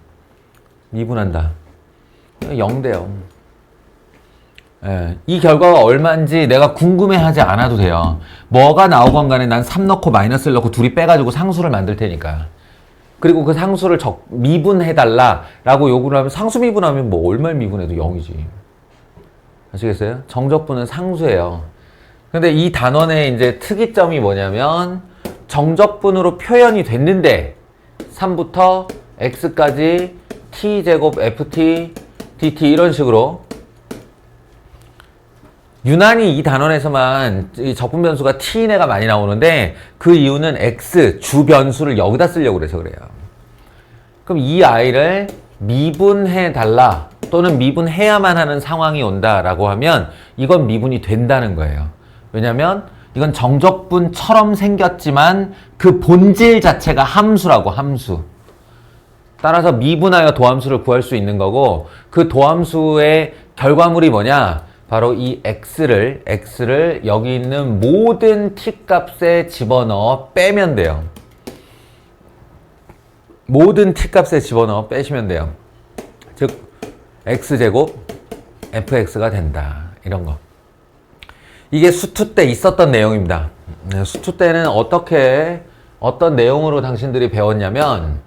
미분한다. 0대 0. 이 결과가 얼마인지 내가 궁금해하지 않아도 돼요. 뭐가 나오건 간에 난 3 넣고 마이너스를 넣고 둘이 빼가지고 상수를 만들 테니까. 그리고 그 상수를 미분해달라 라고 요구를 하면 상수 미분하면 뭐 얼마를 미분해도 0이지. 아시겠어요? 정적분은 상수예요. 근데 이 단원의 이제 특이점이 뭐냐면 정적분으로 표현이 됐는데 3부터 x까지 t제곱 ft dt 이런 식으로 유난히 이 단원에서만 이 적분 변수가 t인 애가 많이 나오는데 그 이유는 x 주 변수를 여기다 쓰려고 그래서 그래요. 그럼 이 아이를 미분해 달라 또는 미분해야만 하는 상황이 온다라고 하면 이건 미분이 된다는 거예요. 왜냐면 이건 정적분처럼 생겼지만 그 본질 자체가 함수라고, 함수. 따라서 미분하여 도함수를 구할 수 있는 거고 그 도함수의 결과물이 뭐냐? 바로 이 x를 여기 있는 모든 t 값에 집어넣어 빼면 돼요. 모든 t 값에 집어넣어 빼시면 돼요. 즉 x제곱 fx가 된다. 이런 거. 이게 수투 때 있었던 내용입니다. 수투 때는 어떤 내용으로 당신들이 배웠냐면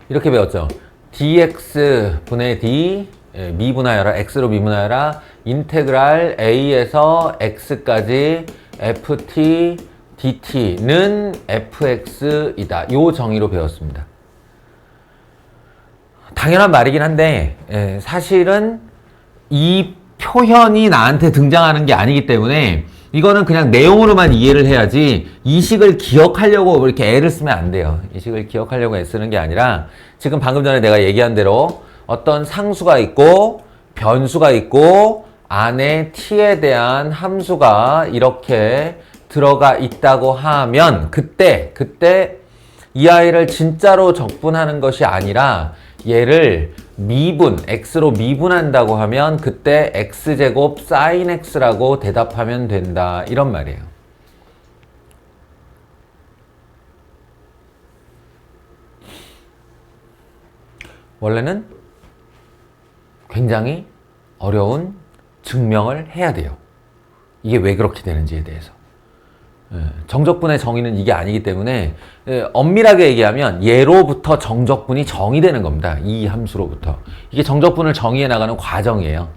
이렇게 배웠죠. dx분의 d 미분하여라, x로 미분하여라, 인테그랄 a에서 x까지 ft dt는 fx이다. 요 정의로 배웠습니다. 당연한 말이긴 한데 사실은 이 표현이 나한테 등장하는 게 아니기 때문에 이거는 그냥 내용으로만 이해를 해야지 이 식을 기억하려고 이렇게 애를 쓰면 안 돼요. 이 식을 기억하려고 애쓰는 게 아니라 지금 방금 전에 내가 얘기한 대로 어떤 상수가 있고 변수가 있고 안에 t에 대한 함수가 이렇게 들어가 있다고 하면 그때 이 아이를 진짜로 적분하는 것이 아니라 얘를 미분, x로 미분한다고 하면 그때 x제곱 sin x라고 대답하면 된다. 이런 말이에요. 원래는 굉장히 어려운 증명을 해야 돼요. 이게 왜 그렇게 되는지에 대해서. 정적분의 정의는 이게 아니기 때문에 엄밀하게 얘기하면 얘로부터 정적분이 정의되는 겁니다. 이 함수로부터. 이게 정적분을 정의해 나가는 과정이에요.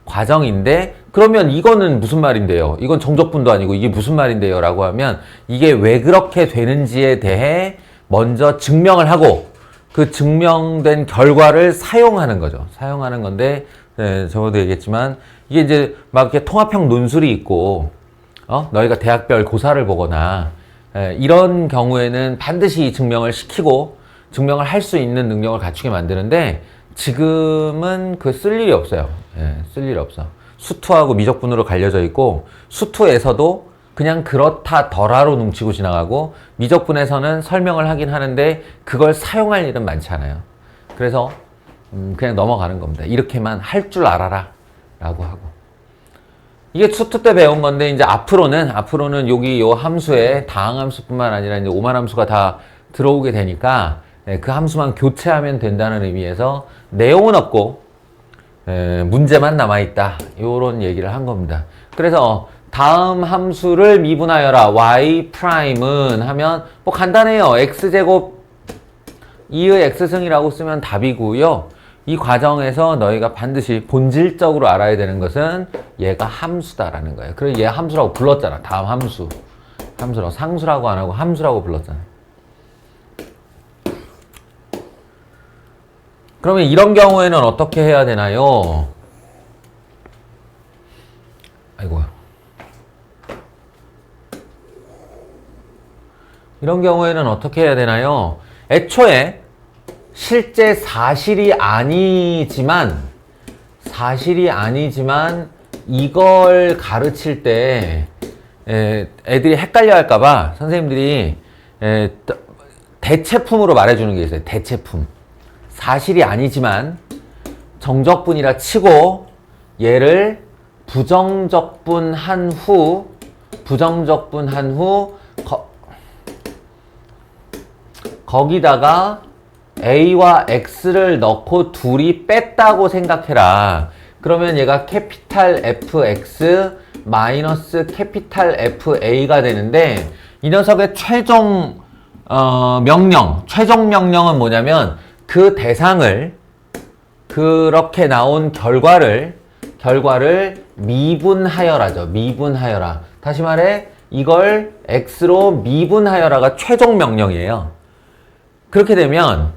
과정인데 그러면 이거는 무슨 말인데요? 이건 정적분도 아니고 이게 무슨 말인데요? 라고 하면 이게 왜 그렇게 되는지에 대해 먼저 증명을 하고 그 증명된 결과를 사용하는 거죠. 사용하는 건데 저번에도 얘기했지만 이게 이제 막 이렇게 통합형 논술이 있고 너희가 대학별 고사를 보거나 이런 경우에는 반드시 이 증명을 시키고 증명을 할 수 있는 능력을 갖추게 만드는데 지금은 그 쓸 일이 없어요. 쓸 일이 없어. 수투하고 미적분으로 갈려져 있고 수투에서도 그냥 그렇다더라로 뭉치고 지나가고 미적분에서는 설명을 하긴 하는데 그걸 사용할 일은 많지 않아요. 그래서 그냥 넘어가는 겁니다. 이렇게만 할 줄 알아라 라고 하고 이게 수투 때 배운 건데 이제 앞으로는 여기 요 함수에 다항함수뿐만 아니라 이제 오만함수가 다 들어오게 되니까 그 함수만 교체하면 된다는 의미에서 내용은 없고 문제만 남아있다. 요런 얘기를 한 겁니다. 그래서 다음 함수를 미분하여라. y''은 하면 뭐 간단해요. x제곱 2의 x승이라고 쓰면 답이고요. 이 과정에서 너희가 반드시 본질적으로 알아야 되는 것은 얘가 함수다라는 거예요. 그래서 얘 함수라고 불렀잖아. 다음 함수라고. 상수라고 안 하고 함수라고 불렀잖아. 그러면 이런 경우에는 어떻게 해야 되나요? 아이고. 이런 경우에는 어떻게 해야 되나요? 애초에 실제 사실이 아니지만 이걸 가르칠 때 애들이 헷갈려 할까봐 선생님들이 대체품으로 말해주는 게 있어요. 대체품. 사실이 아니지만 정적분이라 치고 얘를 부정적분한 후 거기다가 A와 X를 넣고 둘이 뺐다고 생각해라. 그러면 얘가 캐피탈 FX 마이너스 캐피탈 FA가 되는데 이 녀석의 최종 명령은 뭐냐면 그 대상을 그렇게 나온 결과를 미분하여라죠. 미분하여라. 다시 말해 이걸 X로 미분하여라가 최종 명령이에요. 그렇게 되면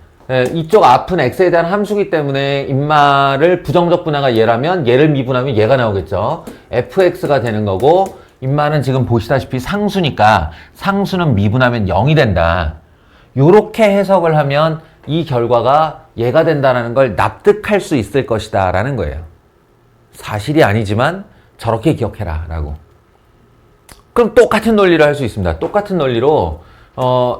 이쪽 앞은 X에 대한 함수기 때문에 인마를 부정적 분화가 얘라면 얘를 미분하면 얘가 나오겠죠. FX가 되는 거고 인마는 지금 보시다시피 상수니까 상수는 미분하면 0이 된다. 요렇게 해석을 하면 이 결과가 얘가 된다는 걸 납득할 수 있을 것이다 라는 거예요. 사실이 아니지만 저렇게 기억해라 라고. 그럼 똑같은 논리를 할 수 있습니다. 똑같은 논리로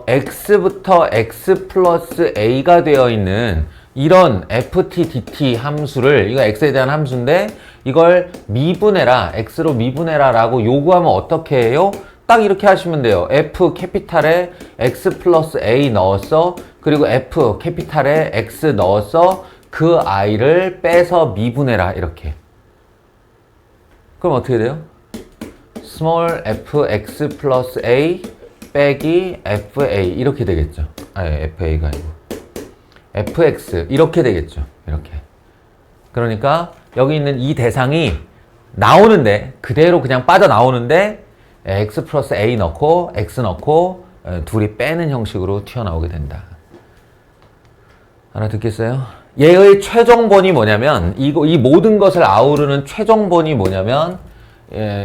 x부터 x 플러스 a가 되어 있는 이런 ft, dt 함수를, 이거 x에 대한 함수인데 이걸 미분해라, x로 미분해라 라고 요구하면 어떻게 해요? 딱 이렇게 하시면 돼요. f 캐피탈에 x 플러스 a 넣었어. 그리고 f 캐피탈에 x 넣었어. 그 i를 빼서 미분해라 이렇게. 그럼 어떻게 돼요? small fx 플러스 a 빼기 fa 이렇게 되겠죠. fa가 아니고 fx 이렇게 되겠죠. 이렇게. 그러니까 여기 있는 이 대상이 나오는데 그대로 그냥 빠져나오는데 x 플러스 a 넣고 x 넣고 둘이 빼는 형식으로 튀어나오게 된다. 알아듣겠어요? 얘의 최종본이 뭐냐면 이 모든 것을 아우르는 최종본이 뭐냐면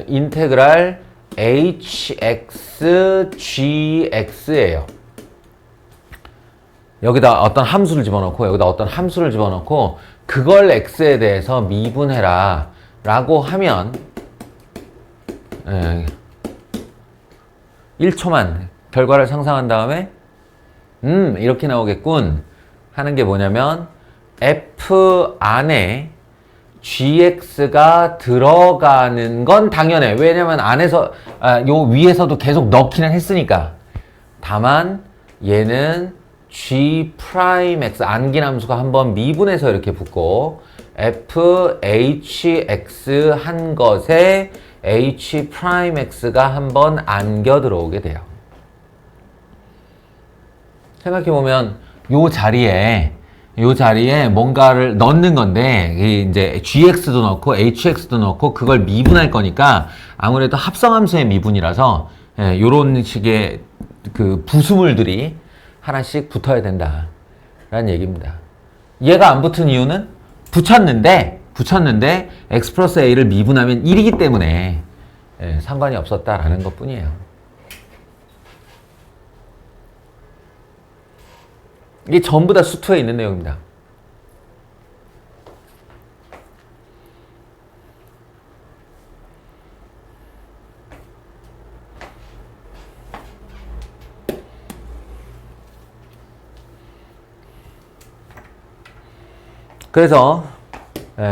인테그랄 hx gx예요. 여기다 어떤 함수를 집어넣고 여기다 어떤 함수를 집어넣고 그걸 x에 대해서 미분해라 라고 하면 1초만 결과를 상상한 다음에 이렇게 나오겠군 하는 게 뭐냐면 f 안에 gx가 들어가는 건 당연해. 왜냐면 안에서 요 위에서도 계속 넣기는 했으니까. 다만 얘는 g'(x) 안긴함수가 한번 미분해서 이렇게 붙고 fhx 한 것에 h'x가 한번 안겨 들어오게 돼요. 생각해보면 요 자리에 뭔가를 넣는 건데, 이제 gx도 넣고 hx도 넣고 그걸 미분할 거니까 아무래도 합성함수의 미분이라서 요런 식의 그 부수물들이 하나씩 붙어야 된다 라는 얘기입니다. 얘가 안 붙은 이유는 붙였는데 x 플러스 a를 미분하면 1이기 때문에 상관이 없었다라는 것 뿐이에요. 이게 전부 다 수투에 있는 내용입니다. 그래서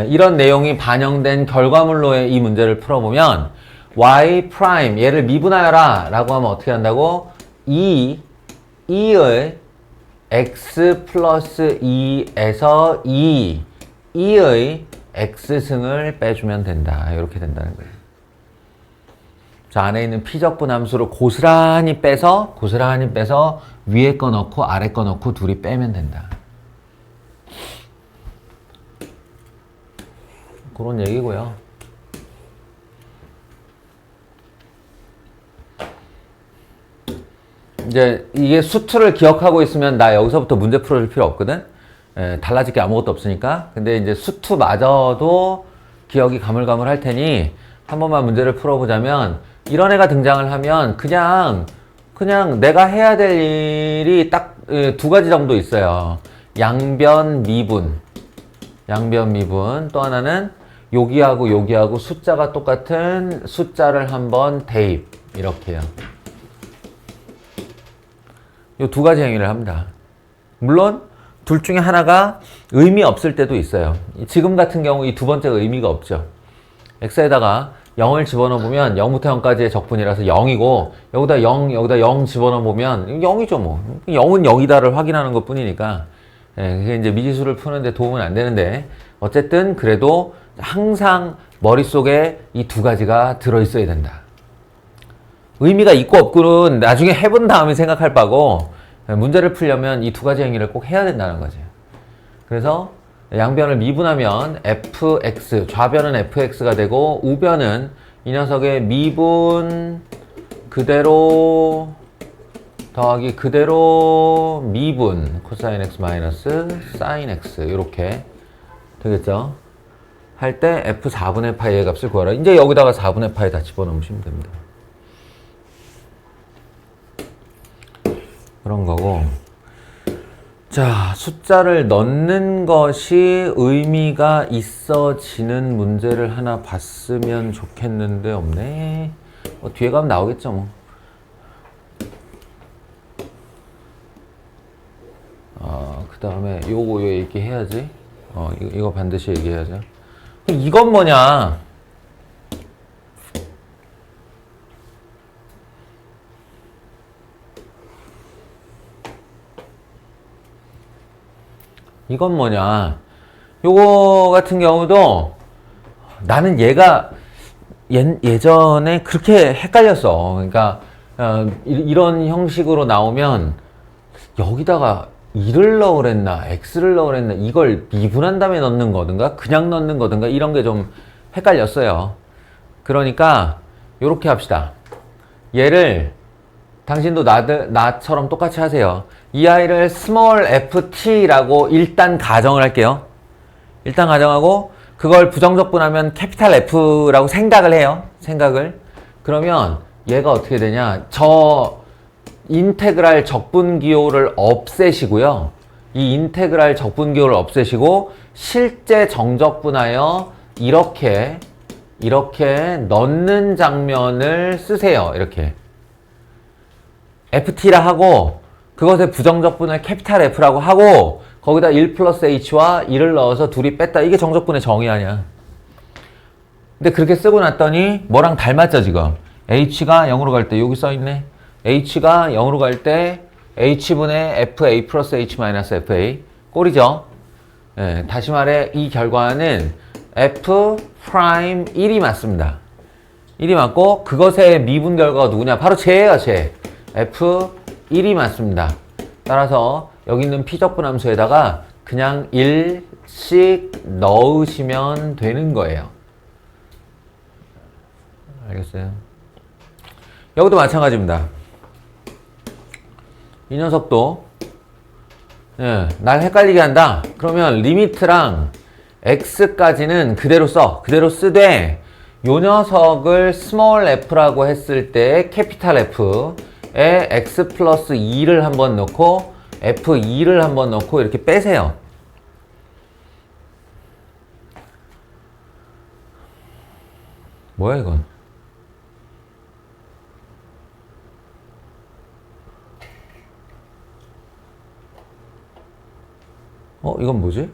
이런 내용이 반영된 결과물로의 이 문제를 풀어보면 y 프라임 얘를 미분하여라 라고 하면 어떻게 한다고? 2의 x 플러스 2에서 2의 x승을 빼주면 된다. 이렇게 된다는 거예요. 자, 안에 있는 피적분 함수를 고스란히 빼서 위에 거 넣고 아래 거 넣고 둘이 빼면 된다. 그런 얘기고요. 이제 이게 수투를 기억하고 있으면 나 여기서부터 문제 풀어줄 필요 없거든. 달라질 게 아무것도 없으니까. 근데 이제 수투마저도 기억이 가물가물 할 테니 한 번만 문제를 풀어보자면 이런 애가 등장을 하면 그냥 그냥 내가 해야 될 일이 딱 두 가지 정도 있어요. 양변 미분. 양변 미분. 또 하나는 여기하고 여기하고 숫자가 똑같은 숫자를 한번 대입. 이렇게요. 이 두 가지 행위를 합니다. 물론 둘 중에 하나가 의미 없을 때도 있어요. 지금 같은 경우 이 두 번째가 의미가 없죠. x에다가 0을 집어넣으면 0부터 0까지의 적분이라서 0이고 여기다 0, 여기다 0 집어넣으면 0이죠 뭐. 0은 0이다를 확인하는 것 뿐이니까 그게 이제 미지수를 푸는데 도움은 안 되는데 어쨌든 그래도 항상 머릿속에 이 두 가지가 들어있어야 된다. 의미가 있고 없고는 나중에 해본 다음에 생각할 바고 문제를 풀려면 이 두 가지 행위를 꼭 해야 된다는 거지. 그래서 양변을 미분하면 fx, 좌변은 fx가 되고 우변은 이 녀석의 미분 그대로 더하기 그대로 미분 코사인 x 마이너스 사인 x 이렇게 되겠죠. 할 때 f 4분의 파이의 값을 구하라. 이제 여기다가 4분의 파이 다 집어넣으시면 됩니다. 그런 거고. 자, 숫자를 넣는 것이 의미가 있어지는 문제를 하나 봤으면 좋겠는데 없네. 뒤에 가면 나오겠죠 뭐. 그 다음에 요거 얘기해야지. 이거 반드시 얘기해야죠. 이건 뭐냐? 이건 뭐냐? 요거 같은 경우도 나는 얘가 예전에 그렇게 헷갈렸어. 그러니까 이런 형식으로 나오면 여기다가 2를 넣으랬나 x를 넣으랬나 이걸 미분한 다음에 넣는 거든가 그냥 넣는 거든가 이런 게 좀 헷갈렸어요. 그러니까 요렇게 합시다. 얘를 당신도 나처럼 똑같이 하세요. 이 아이를 small ft라고 일단 가정을 할게요. 일단 가정하고 그걸 부정적분하면 캐피탈 F라고 생각을 해요. 생각을. 그러면 얘가 어떻게 되냐. 저 인테그랄 적분기호를 없애시고요. 이 인테그랄 적분기호를 없애시고 실제 정적분하여 이렇게 넣는 장면을 쓰세요. 이렇게. ft라 하고 그것의 부정적분을 캐피탈 F라고 하고 거기다 1 플러스 h와 1을 넣어서 둘이 뺐다. 이게 정적분의 정의 아니야. 근데 그렇게 쓰고 났더니 뭐랑 닮았죠 지금. h가 0으로 갈 때 여기 써있네. h가 0으로 갈 때 h분의 fa 플러스 h 마이너스 fa 꼴이죠. 다시 말해 이 결과는 f 프라임 1이 맞습니다. 1이 맞고 그것의 미분 결과가 누구냐? 바로 쟤예요. 쟤. f1이 맞습니다. 따라서 여기 있는 피적분함수에다가 그냥 1씩 넣으시면 되는 거예요. 알겠어요? 여기도 마찬가지입니다. 이 녀석도 날 헷갈리게 한다. 그러면 리미트랑 x까지는 그대로 써. 그대로 쓰되 요 녀석을 스몰 f라고 했을 때 캐피탈 F에 x 플러스 2를 한번 넣고 f2를 한번 넣고 이렇게 빼세요. 뭐야 이건? 이건 뭐지?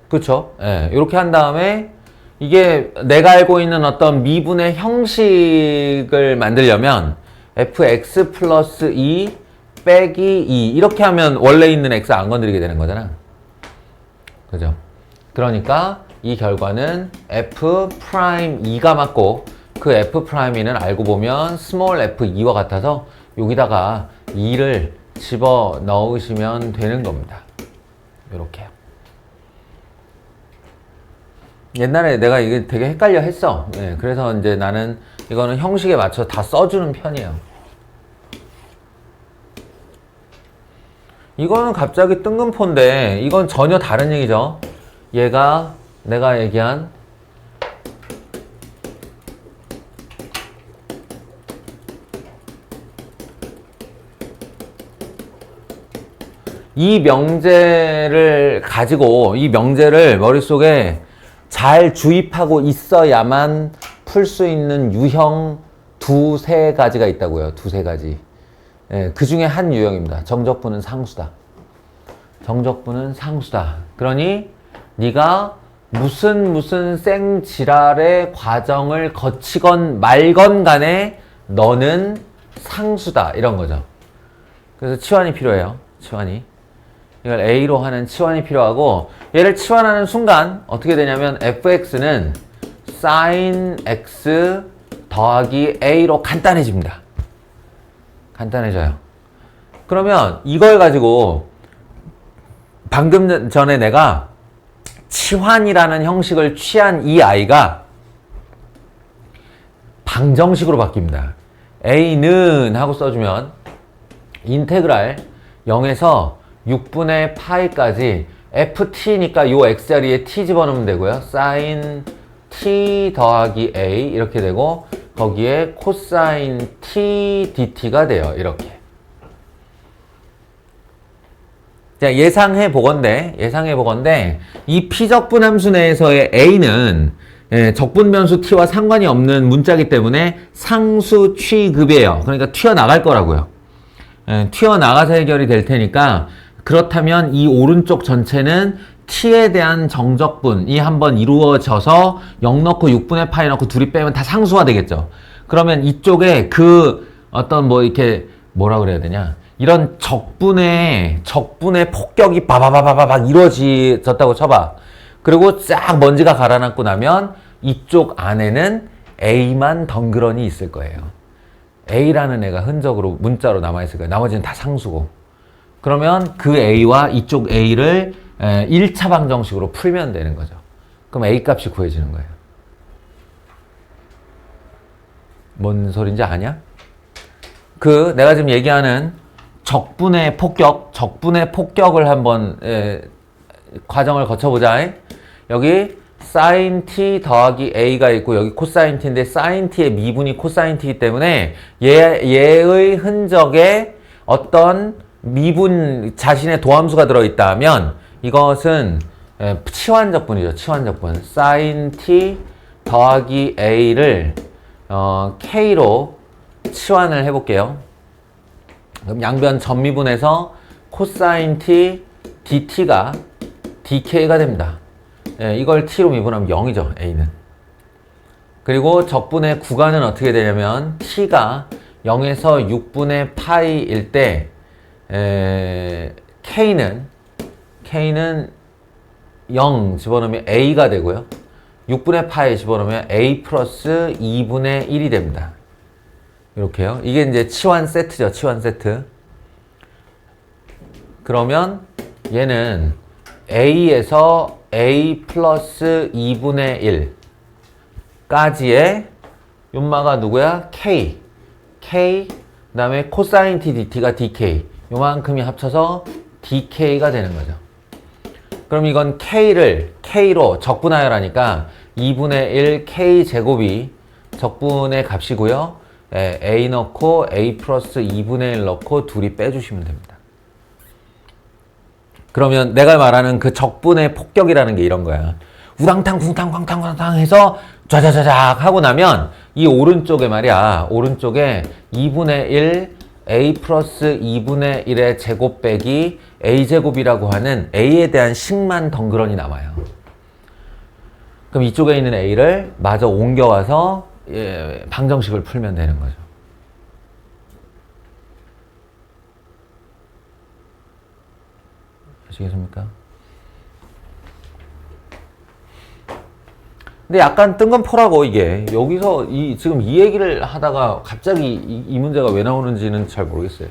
그쵸? 예, 이렇게 한 다음에 이게 내가 알고 있는 어떤 미분의 형식을 만들려면 fx 플러스 2 빼기 2 이렇게 하면 원래 있는 x 안 건드리게 되는 거잖아. 그죠? 그러니까 이 결과는 f 프라임 2가 맞고 그 f 프라임 2는 알고 보면 스몰 f2와 같아서 여기다가 2를 집어 넣으시면 되는 겁니다. 이렇게요. 옛날에 내가 이게 되게 헷갈려 했어. 그래서 이제 나는 이거는 형식에 맞춰 다 써주는 편이에요. 이거는 갑자기 뜬금포인데 이건 전혀 다른 얘기죠. 얘가 내가 얘기한 이 명제를 가지고 이 명제를 머릿속에 잘 주입하고 있어야만 풀 수 있는 유형 두세 가지가 있다고요. 두세 가지. 예, 그 중에 한 유형입니다. 정적분은 상수다. 정적분은 상수다. 그러니 네가 무슨 생지랄의 과정을 거치건 말건 간에 너는 상수다. 이런 거죠. 그래서 치환이 필요해요. 치환이. 이걸 A로 하는 치환이 필요하고 얘를 치환하는 순간 어떻게 되냐면 fx는 sin x 더하기 A로 간단해집니다. 간단해져요. 그러면 이걸 가지고 방금 전에 내가 치환이라는 형식을 취한 이 아이가 방정식으로 바뀝니다. A는 하고 써주면 인테그랄 0에서 6분의 파이까지 ft니까 요 x자리에 t 집어넣으면 되고요. sin t 더하기 a 이렇게 되고 거기에 코사인 t dt가 돼요. 이렇게. 자, 예상해 보건대 이 피적분 함수 내에서의 a는 적분 변수 t와 상관이 없는 문자이기 때문에 상수 취급이에요. 그러니까 튀어나갈 거라고요. 튀어나가서 해결이 될 테니까 그렇다면 이 오른쪽 전체는 t에 대한 정적분이 한번 이루어져서 0 넣고 6분의 파이 넣고 둘이 빼면 다 상수가 되겠죠. 그러면 이쪽에 그 어떤 뭐 이렇게 뭐라 그래야 되냐 이런 적분의 폭격이 바바바바박 이루어졌다고 쳐봐. 그리고 쫙 먼지가 가라앉고 나면 이쪽 안에는 A만 덩그러니 있을 거예요. A라는 애가 흔적으로 문자로 남아있을 거예요. 나머지는 다 상수고. 그러면 그 A와 이쪽 A를 1차 방정식으로 풀면 되는 거죠. 그럼 A 값이 구해지는 거예요. 뭔 소린지 아냐? 내가 지금 얘기하는 적분의 폭격을 한번 과정을 거쳐보자. 여기 sin t 더하기 a가 있고 여기 코사인 t인데 sin t의 미분이 코사인 t이기 때문에 얘의 흔적에 어떤 미분 자신의 도함수가 들어있다면 이것은 치환적분이죠. 치환적분. sin t 더하기 a를 k로 치환을 해볼게요. 그럼 양변 전미분에서 코사인 t dt가 dk가 됩니다. 이걸 t로 미분하면 0이죠. a는. 그리고 적분의 구간은 어떻게 되냐면 t가 0에서 6분의 파이일 때 k는 0 집어넣으면 a가 되고요. 6분의 파이 집어넣으면 a 플러스 2분의 1이 됩니다. 이렇게요. 이게 이제 치환 세트죠. 치환 세트. 그러면 얘는 a에서 a 플러스 2분의 1까지의 윤마가 누구야? k. 그 다음에 코사인 t dt가 dk. 요만큼이 합쳐서 dk가 되는 거죠. 그럼 이건 k로 적분하여라니까 2분의 1 k 제곱이 적분의 값이고요. a 넣고 a 플러스 2분의 1 넣고 둘이 빼주시면 됩니다. 그러면 내가 말하는 그 적분의 폭격이라는 게 이런 거야. 우당탕 쿵탕 쾅탕 쾅탕 해서 좌자자작 하고 나면 이 오른쪽에 말이야. 오른쪽에 2분의 1 a 플러스 2분의 1의 제곱 빼기 a 제곱이라고 하는 a에 대한 식만 덩그러니 남아요. 그럼 이쪽에 있는 a를 마저 옮겨와서 방정식을 풀면 되는 거죠. 아시겠습니까? 근데 약간 뜬금포라고 이게 여기서 지금 이 얘기를 하다가 갑자기 이 문제가 왜 나오는지는 잘 모르겠어요.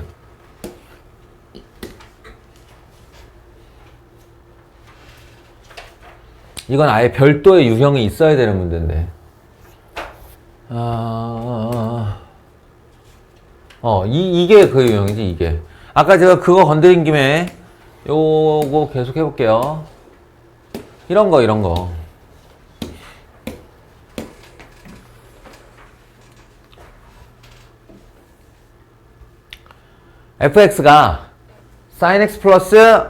이건 아예 별도의 유형이 있어야 되는 문제인데. 이게 그 유형이지, 이게. 아까 제가 그거 건드린 김에 요거 계속 해볼게요. 이런 거. fx가 sin x 플러스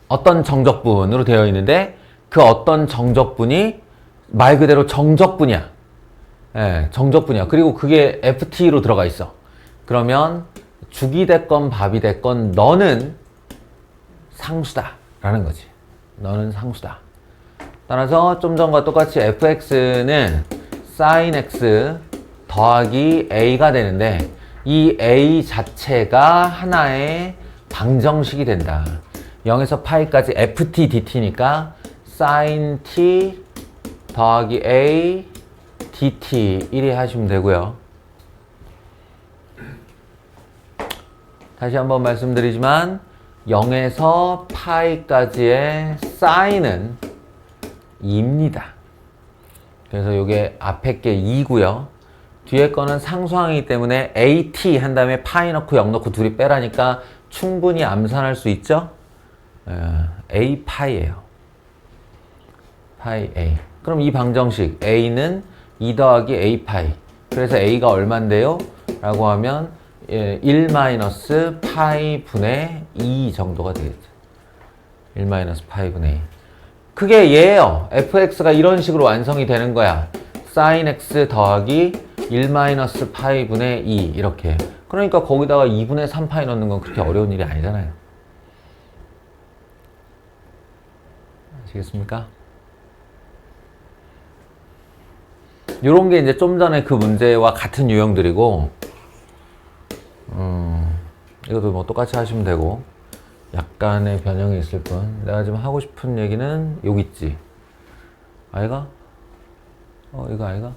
어떤 정적분으로 되어 있는데 그 어떤 정적분이 말 그대로 정적분이야. 예, 정적분이야. 그리고 그게 ft로 들어가 있어. 그러면 죽이 됐건 밥이 됐건 너는 상수다 라는 거지. 너는 상수다. 따라서 좀 전과 똑같이 fx는 sin x 더하기 a가 되는데 이 a 자체가 하나의 방정식이 된다. 0에서 파이까지 ft dt니까 sin t 더하기 a dt 1이 하시면 되고요. 다시 한번 말씀드리지만 0에서 파이까지의 사인은 2입니다. 그래서 이게 앞에 게 2고요. 뒤에 거는 상수항이기 때문에 AT 한 다음에 파이 넣고 0 넣고 둘이 빼라니까 충분히 암산할 수 있죠? A 파이예요. 파이 A. 그럼 이 방정식 A는 2 더하기 A 파이. 그래서 A가 얼만데요? 라고 하면 1 마이너스 파이 분의 2 정도가 되겠죠. 1 마이너스 파이 분의 2. 그게 얘예요. fx가 이런 식으로 완성이 되는 거야. sin x 더하기 1 마이너스 파이 분의 2 이렇게. 그러니까 거기다가 2분의 3 파이 넣는 건 그렇게 어려운 일이 아니잖아요. 아시겠습니까? 요런 게 이제 좀 전에 그 문제와 같은 유형들이고, 이것도 뭐 똑같이 하시면 되고, 약간의 변형이 있을 뿐. 내가 지금 하고 싶은 얘기는 여기 있지. 아이가? 이거 아이가?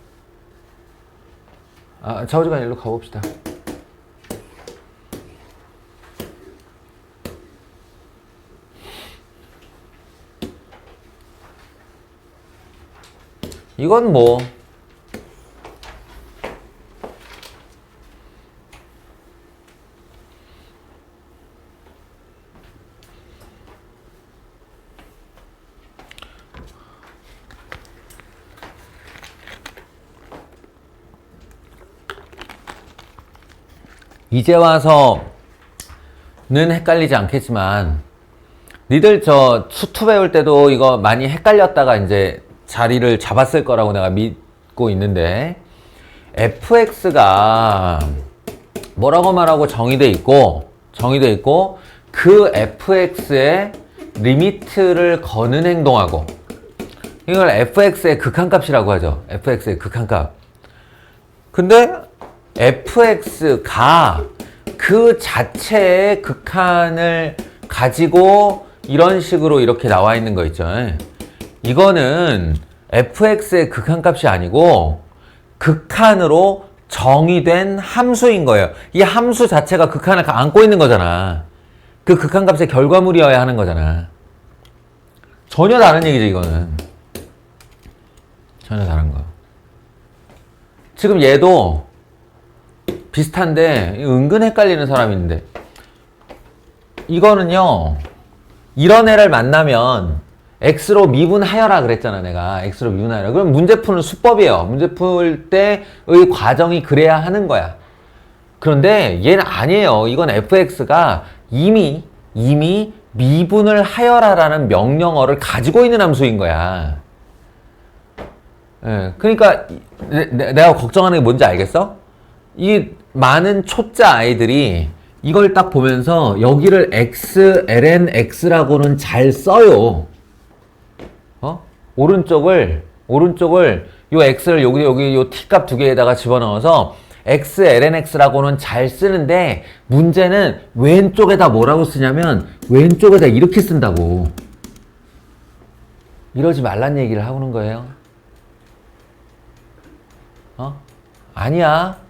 좌우지간 일로 가봅시다. 이건 뭐 이제 와서는 헷갈리지 않겠지만 니들 저 수투 배울 때도 이거 많이 헷갈렸다가 이제 자리를 잡았을 거라고 내가 믿고 있는데 fx가 뭐라고 말하고 정의돼 있고 그 fx의 리미트를 거는 행동하고 이걸 fx의 극한값이라고 하죠. fx의 극한값. 근데 fx가 그 자체의 극한을 가지고 이런 식으로 이렇게 나와 있는 거 있죠. 이거는 fx의 극한값이 아니고 극한으로 정의된 함수인 거예요. 이 함수 자체가 극한을 안고 있는 거잖아. 그 극한값의 결과물이어야 하는 거잖아. 전혀 다른 얘기죠, 이거는. 전혀 다른 거. 지금 얘도 비슷한데 은근 헷갈리는 사람이 있는데 이거는요 이런 애를 만나면 x로 미분하여라 그랬잖아. 내가 x로 미분하여라. 그럼 문제 푸는 수법이에요. 문제 풀 때의 과정이 그래야 하는 거야. 그런데 얘는 아니에요. 이건 fx가 이미 미분을 하여라라는 명령어를 가지고 있는 함수인 거야. 그러니까 내가 걱정하는 게 뭔지 알겠어? 이 많은 초짜 아이들이 이걸 딱 보면서 여기를 x, ln x라고는 잘 써요. 오른쪽을 요 x를 여기 요 t값 두 개에다가 집어넣어서 x, ln x라고는 잘 쓰는데 문제는 왼쪽에다 뭐라고 쓰냐면 왼쪽에다 이렇게 쓴다고. 이러지 말란 얘기를 하고는 거예요. 아니야.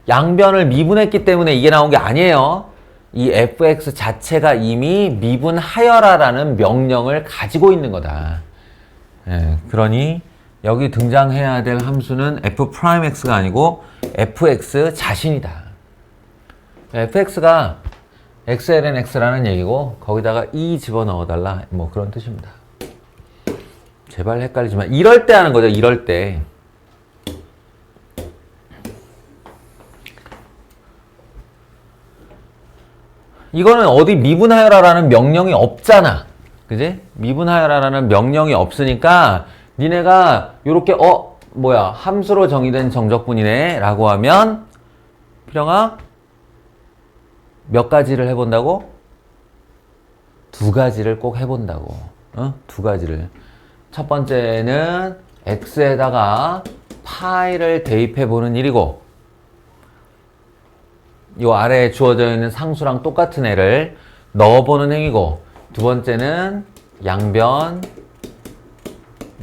양변을 미분했기 때문에 이게 나온 게 아니에요. 이 fx 자체가 이미 미분하여라라는 명령을 가지고 있는 거다. 그러니 여기 등장해야 될 함수는 f'x가 아니고 fx 자신이다. fx가 xln x라는 얘기고 거기다가 2 집어넣어달라 뭐 그런 뜻입니다. 제발 헷갈리지 마. 이럴 때 하는 거죠. 이럴 때. 이거는 어디 미분하여라라는 명령이 없잖아. 그지? 미분하여라라는 명령이 없으니까 니네가 요렇게 뭐야 함수로 정의된 정적분이네 라고 하면 필영아 몇 가지를 해본다고? 두 가지를 꼭 해본다고. 두 가지를. 첫 번째는 x에다가 파이를 대입해보는 일이고, 요 아래에 주어져 있는 상수랑 똑같은 애를 넣어보는 행위고, 두 번째는 양변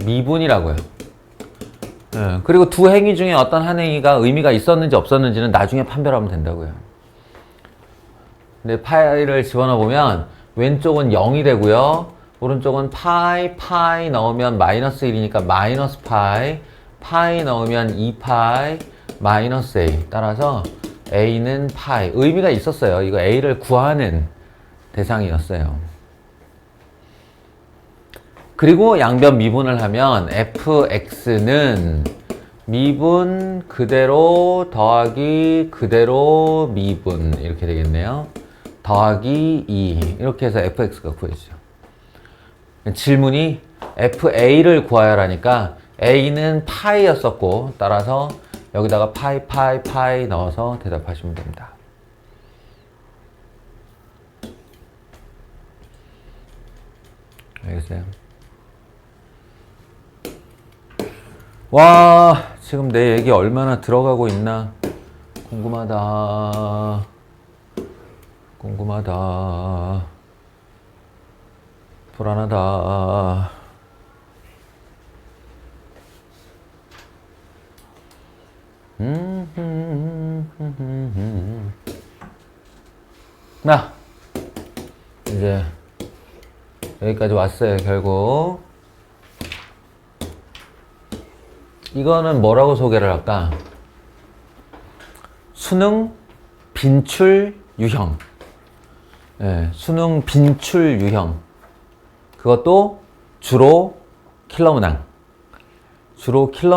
미분이라고요. 그리고 두 행위 중에 어떤 한 행위가 의미가 있었는지 없었는지는 나중에 판별하면 된다고요. 근데 파이를 집어넣어 보면 왼쪽은 0이 되고요. 오른쪽은 파이 넣으면 마이너스 1이니까 마이너스 파이 넣으면 2파이 마이너스 a. 따라서 a는 파이. 의미가 있었어요. 이거 a를 구하는 대상이었어요. 그리고 양변 미분을 하면 fx는 미분 그대로 더하기 그대로 미분 이렇게 되겠네요. 더하기 2 이렇게 해서 fx가 구해지죠. 질문이 fa를 구하여라니까 a는 파이였었고, 따라서 여기다가 파이 넣어서 대답하시면 됩니다. 알겠어요? 와, 지금 내 얘기 얼마나 들어가고 있나 궁금하다. 불안하다. 나 이제 여기까지 왔어요. 결국 이거는 뭐라고 소개를 할까? 수능 빈출 유형. 수능 빈출 유형. 그것도 주로 킬러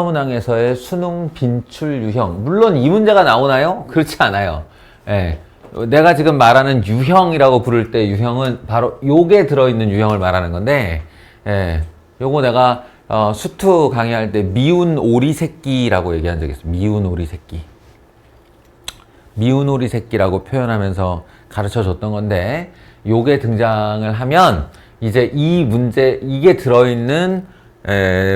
문항에서의 수능 빈출 유형. 물론 이 문제가 나오나요? 그렇지 않아요. 내가 지금 말하는 유형이라고 부를 때 유형은 바로 요게 들어있는 유형을 말하는 건데, 요거 내가 수투 강의할 때 미운 오리 새끼라고 얘기한 적이 있어요. 미운 오리 새끼라고 표현하면서 가르쳐 줬던 건데, 요게 등장을 하면 이제 이 문제, 이게 들어있는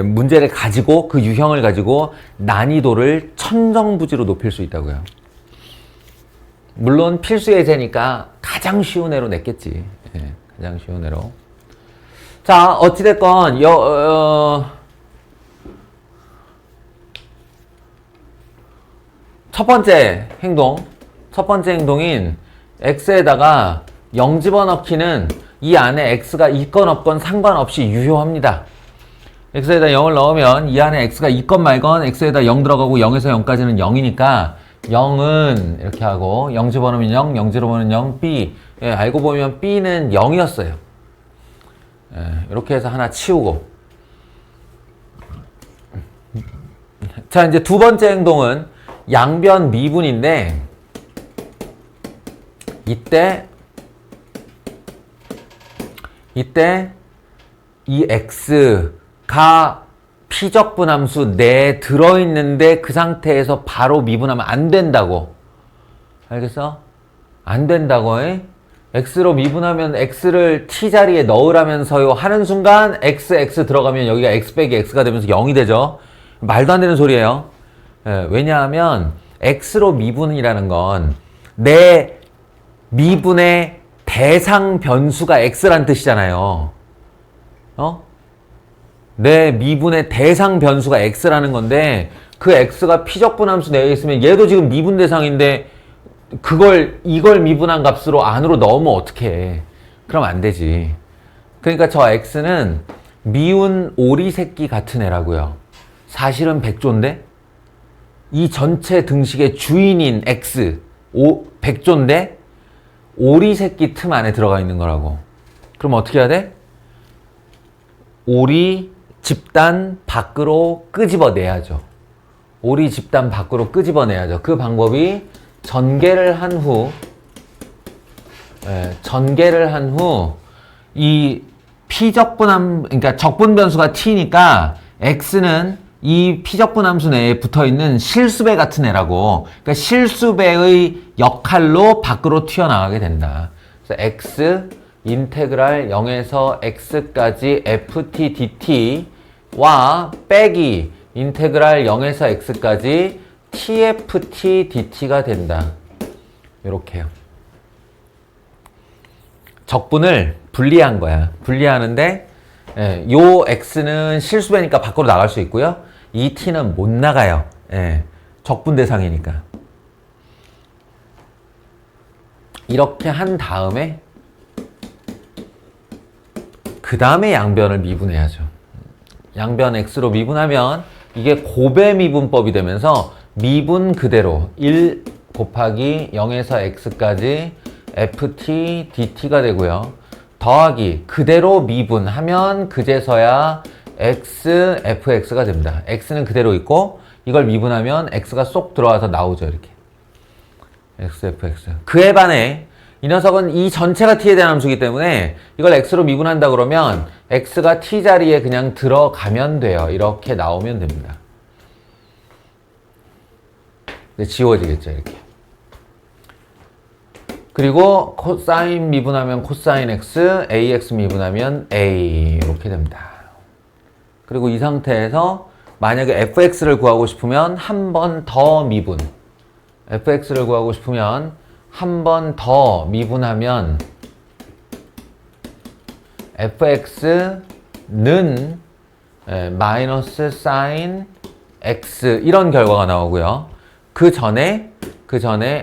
문제를 가지고, 그 유형을 가지고 난이도를 천정부지로 높일 수 있다고요. 물론 필수 예제니까 가장 쉬운 애로 냈겠지. 가장 쉬운 애로. 자, 어찌됐건 첫 번째 행동인 x에다가 0 집어넣기는 이 안에 x가 있건 없건 상관없이 유효합니다. x에다 0을 넣으면 이 안에 x가 있건 말건 x에다 0 들어가고 0에서 0까지는 0이니까 0은 이렇게 하고 0 집어넣으면 0, 0 집어넣으면 0, b. 알고 보면 b는 0이었어요. 이렇게 해서 하나 치우고. 자, 이제 두 번째 행동은 양변 미분인데, 이때 이 x가 피적분함수 내에 들어있는데 그 상태에서 바로 미분하면 안 된다고. 알겠어? 안 된다고. x로 미분하면 x를 t자리에 넣으라면서요 하는 순간 x 들어가면 여기가 x 빼기 x가 되면서 0이 되죠. 말도 안 되는 소리예요. 왜냐하면 x로 미분이라는 건 내 미분의 대상 변수가 x란 뜻이잖아요. 내 미분의 대상 변수가 x라는 건데, 그 x가 피적분함수 내에 있으면 얘도 지금 미분 대상인데 이걸 미분한 값으로 안으로 넣으면 어떡해. 그럼 안 되지. 그러니까 저 x는 미운 오리 새끼 같은 애라고요. 사실은 백조인데 이 전체 등식의 주인인 x 백조인데 오리 새끼 틈 안에 들어가 있는 거라고. 그럼 어떻게 해야 돼? 오리 집단 밖으로 끄집어내야죠. 오리 집단 밖으로 끄집어내야죠. 그 방법이 전개를 한 후 전개를 한 후 이 피적분함, 그러니까 적분 변수가 t니까 x는 이 피적분 함수 내에 붙어 있는 실수배 같은 애라고. 그러니까 실수배의 역할로 밖으로 튀어나가게 된다. 그래서 x 인테그랄 0에서 x까지 ft dt와 빼기 인테그랄 0에서 x까지 tft dt가 된다. 요렇게요. 적분을 분리한 거야. 분리하는데 요 x는 실수배니까 밖으로 나갈 수 있고요. 이 t는 못 나가요. 적분 대상이니까. 이렇게 한 다음에 그 다음에 양변을 미분해야죠. 양변 x로 미분하면 이게 고배 미분법이 되면서 미분 그대로 1 곱하기 0에서 x까지 ft dt가 되고요. 더하기 그대로 미분하면 그제서야 x fx가 됩니다. x는 그대로 있고 이걸 미분하면 x가 쏙 들어와서 나오죠. 이렇게 x fx. 그에 반해 이 녀석은 이 전체가 t에 대한 함수이기 때문에 이걸 x로 미분한다 그러면 x가 t 자리에 그냥 들어가면 돼요. 이렇게 나오면 됩니다. 지워지겠죠. 이렇게. 그리고 코사인 미분하면 코사인 x, ax 미분하면 a 이렇게 됩니다. 그리고 이 상태에서 만약에 fx를 구하고 싶으면 한 번 더 미분. fx를 구하고 싶으면 한 번 더 미분하면 fx는 마이너스 사인 x 이런 결과가 나오고요. 그 전에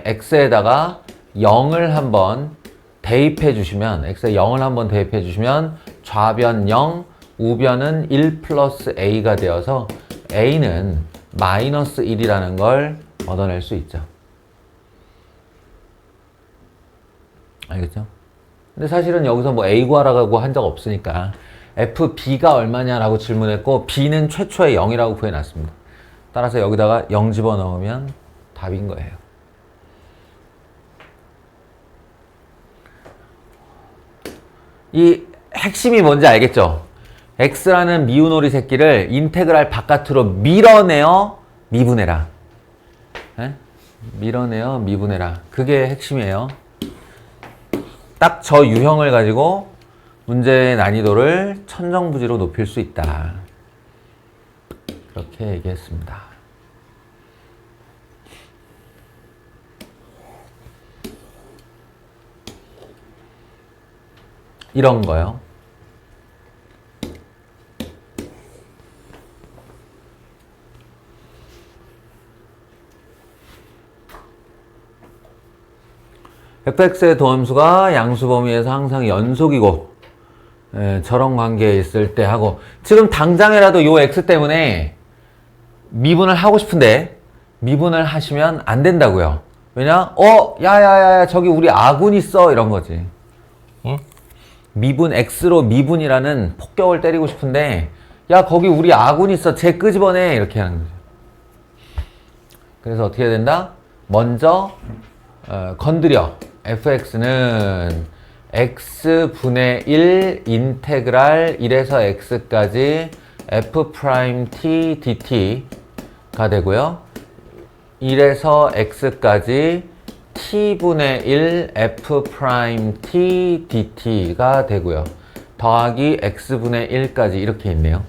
x에다가 0을 한번 대입해 주시면 x에 0을 한번 대입해 주시면 좌변 0, 우변은 1 플러스 a가 되어서 a는 마이너스 1이라는 걸 얻어낼 수 있죠. 알겠죠? 근데 사실은 여기서 뭐 a 구하라고 한 적 없으니까 fb가 얼마냐라고 질문했고 b는 최초에 0이라고 구해놨습니다. 따라서 여기다가 0 집어넣으면 답인 거예요. 이 핵심이 뭔지 알겠죠? x라는 미운오리 새끼를 인테그랄 바깥으로 밀어내어 미분해라. 밀어내어 미분해라. 그게 핵심이에요. 딱 저 유형을 가지고 문제의 난이도를 천정부지로 높일 수 있다. 그렇게 얘기했습니다. 이런 거요. fx의 도함수가 양수 범위에서 항상 연속이고 저런 관계에 있을 때 하고 지금 당장이라도 요 x 때문에 미분을 하고 싶은데 미분을 하시면 안 된다고요. 왜냐? 야야야 저기 우리 아군 있어 이런 거지. 응? 미분 x로 미분이라는 폭격을 때리고 싶은데 야 거기 우리 아군 있어 쟤 끄집어내 이렇게 하는 거죠. 그래서 어떻게 해야 된다? 먼저 건드려. fx는 x분의 1 인테그랄 1에서 x까지 f't dt가 되고요. 1에서 x까지 t분의 1 f't dt가 되고요. 더하기 x분의 1까지 이렇게 있네요.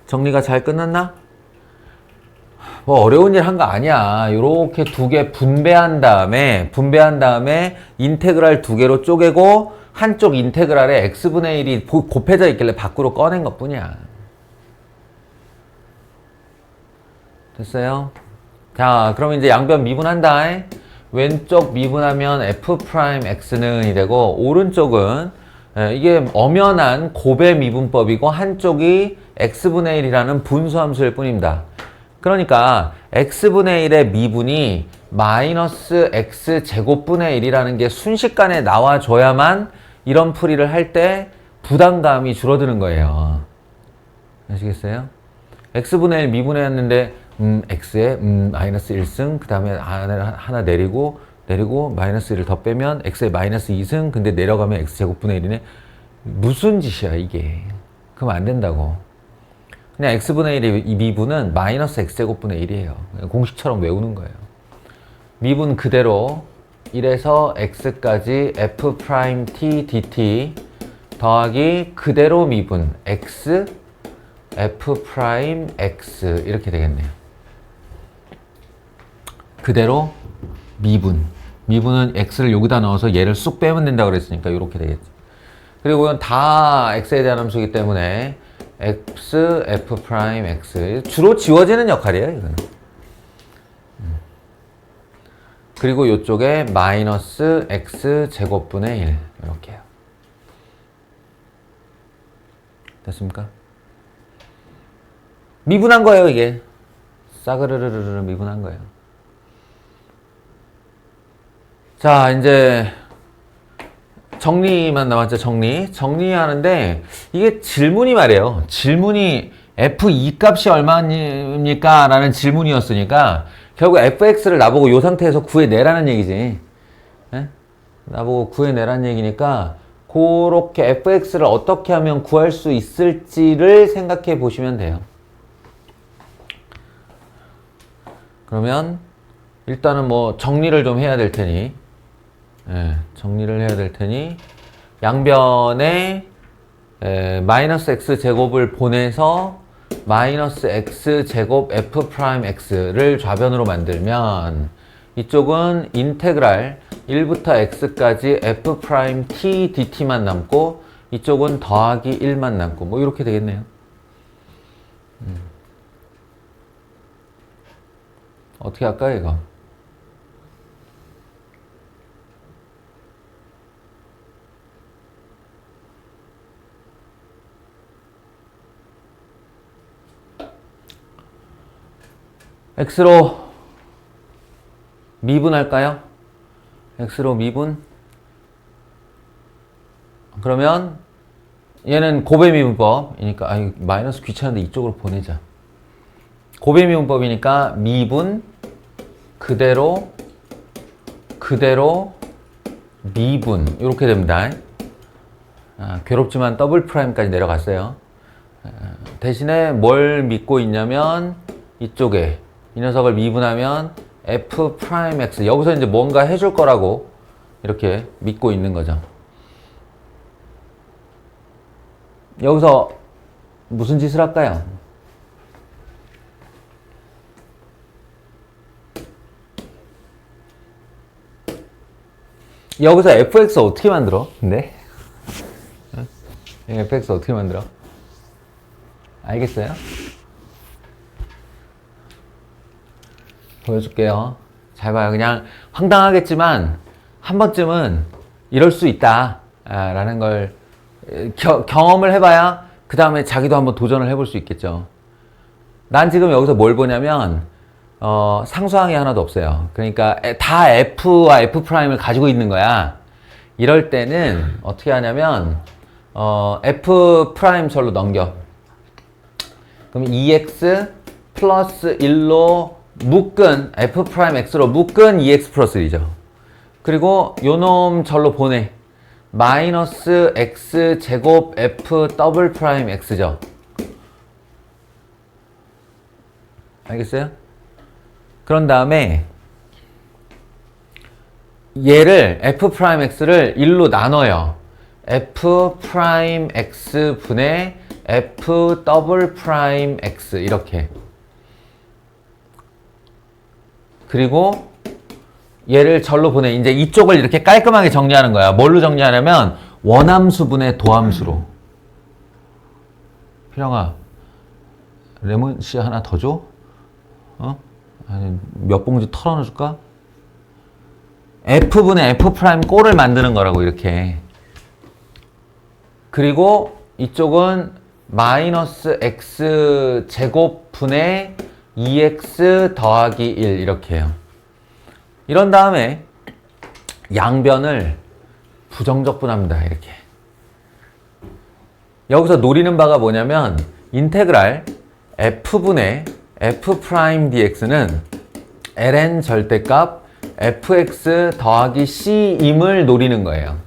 정리가 잘 끝났나? 뭐 어려운 일 한 거 아니야. 요렇게 두 개 분배한 다음에 인테그랄 두 개로 쪼개고 한쪽 인테그랄에 x분의 1이 곱해져 있길래 밖으로 꺼낸 것 뿐이야. 됐어요? 자, 그럼 이제 양변 미분한다. 왼쪽 미분하면 f'x는 이 되고 오른쪽은 이게 엄연한 고배 미분법이고 한쪽이 x분의 1이라는 분수함수일 뿐입니다. 그러니까 x분의 1의 미분이 마이너스 x제곱분의 1이라는 게 순식간에 나와줘야만 이런 풀이를 할 때 부담감이 줄어드는 거예요. 아시겠어요? x분의 1 미분했는데 x에 마이너스 1승, 그 다음에 하나 내리고 마이너스 1을 더 빼면 x에 마이너스 2승, 근데 내려가면 x제곱분의 1이네. 무슨 짓이야 이게. 그럼 안 된다고. 그냥 x분의 1의 이 미분은 마이너스 x제곱분의 1이에요. 공식처럼 외우는 거예요. 미분 그대로 1에서 x까지 f't dt 더하기 그대로 미분 x f'x 이렇게 되겠네요. 그대로 미분은 x를 여기다 넣어서 얘를 쑥 빼면 된다고 그랬으니까 이렇게 되겠지. 그리고 이건 다 x에 대한 함수이기 때문에 x f'x 주로 지워지는 역할이에요 이거는. 그리고 이쪽에 마이너스 x 제곱분의 1 이렇게요. 됐습니까? 미분한 거예요 이게. 싸그르르르 미분한 거예요. 자 이제 정리만 남았죠. 정리하는데 이게 질문이 말이에요. 질문이 f2 값이 얼마입니까? 라는 질문이었으니까 결국 fx를 나보고 이 상태에서 구해내라는 얘기지. 에? 나보고 구해내라는 얘기니까 그렇게 fx를 어떻게 하면 구할 수 있을지를 생각해 보시면 돼요. 그러면 일단은 뭐 정리를 좀 해야 될 테니 정리를 해야 될 테니 양변에 마이너스 x 제곱을 보내서 마이너스 x 제곱 f'x를 좌변으로 만들면 이쪽은 인테그랄 1부터 x까지 f't dt만 남고 이쪽은 더하기 1만 남고 뭐 이렇게 되겠네요. 어떻게 할까요 이거? x로 미분할까요? x로 미분. 그러면 얘는 고배미분법이니까 마이너스 귀찮은데 이쪽으로 보내자. 고배미분법이니까 미분 그대로 미분 이렇게 됩니다. 괴롭지만 더블 프라임까지 내려갔어요. 대신에 뭘 믿고 있냐면 이쪽에 이 녀석을 미분하면 f'x 여기서 이제 뭔가 해줄 거라고 이렇게 믿고 있는 거죠. 여기서 무슨 짓을 할까요? 여기서 fx 어떻게 만들어? 근데 fx 어떻게 만들어? 알겠어요? 보여줄게요. 잘 봐요. 그냥 황당하겠지만 한 번쯤은 이럴 수 있다 라는 걸 경험을 해봐야 그 다음에 자기도 한번 도전을 해볼 수 있겠죠. 난 지금 여기서 뭘 보냐면 상수항이 하나도 없어요. 그러니까 다 f와 f'을 가지고 있는 거야. 이럴 때는 어떻게 하냐면 f' 절로 넘겨. 그럼 2x 플러스 1로 묶은 f'x로 묶은 2x 플러스 1이죠. 그리고 요놈 절로 보내. 마이너스 x 제곱 f 더블 프라임 x죠. 알겠어요? 그런 다음에 얘를 f'x를 1로 나눠요. f'x 분의 f 더블 프라임 x 이렇게. 그리고 얘를 절로 보내. 이제 이쪽을 이렇게 깔끔하게 정리하는 거야. 뭘로 정리하냐면 원함수분의 도함수로. 필영아, 레몬씨 하나 더 줘? 아니, 몇 봉지 털어놔줄까? f분의 f' 꼴을 만드는 거라고 이렇게. 그리고 이쪽은 마이너스 x 제곱분의 2x 더하기 1 이렇게 해요. 이런 다음에 양변을 부정적분합니다. 이렇게. 여기서 노리는 바가 뭐냐면 인테그랄 f분의 f 프라임 dx는 ln 절대값 fx 더하기 c임을 노리는 거예요.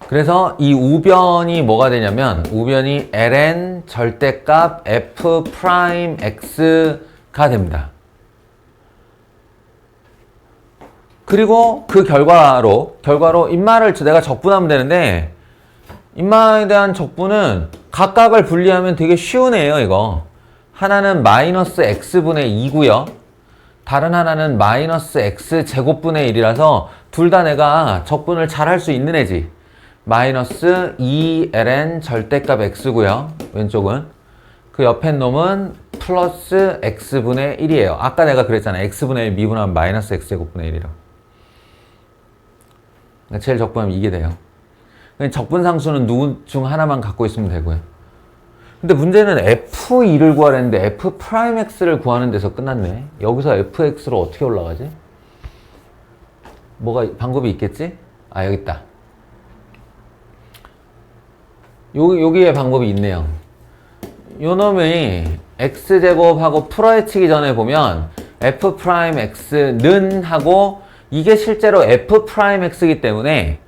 그래서 이 우변이 뭐가 되냐면 우변이 ln 절대값 f 프라임 x가 됩니다. 그리고 그 결과로 인마를 내가 적분하면 되는데 인마에 대한 적분은 각각을 분리하면 되게 쉬운 애예요. 이거 하나는 마이너스 x분의 2고요. 다른 하나는 마이너스 x 제곱분의 1이라서 둘 다 내가 적분을 잘 할 수 있는 애지. 마이너스 2ln 절대값 x고요. 왼쪽은 그 옆에 놈은 플러스 x분의 1이에요. 아까 내가 그랬잖아. x분의 1 미분하면 마이너스 x 제곱분의 1이라고. 제일 적분하면 이게 돼요. 적분상수는 누구 중 하나만 갖고 있으면 되고요. 근데 문제는 f2를 구하랬는데 f 프라임 x를 구하는 데서 끝났네. 여기서 fx로 어떻게 올라가지? 뭐가 방법이 있겠지? 아, 여기 있다. 여기에 방법이 있네요. 요 놈이 x제곱하고 풀어헤치기 전에 보면 f 프라임 x는 하고 이게 실제로 f 프라임 x이기 때문에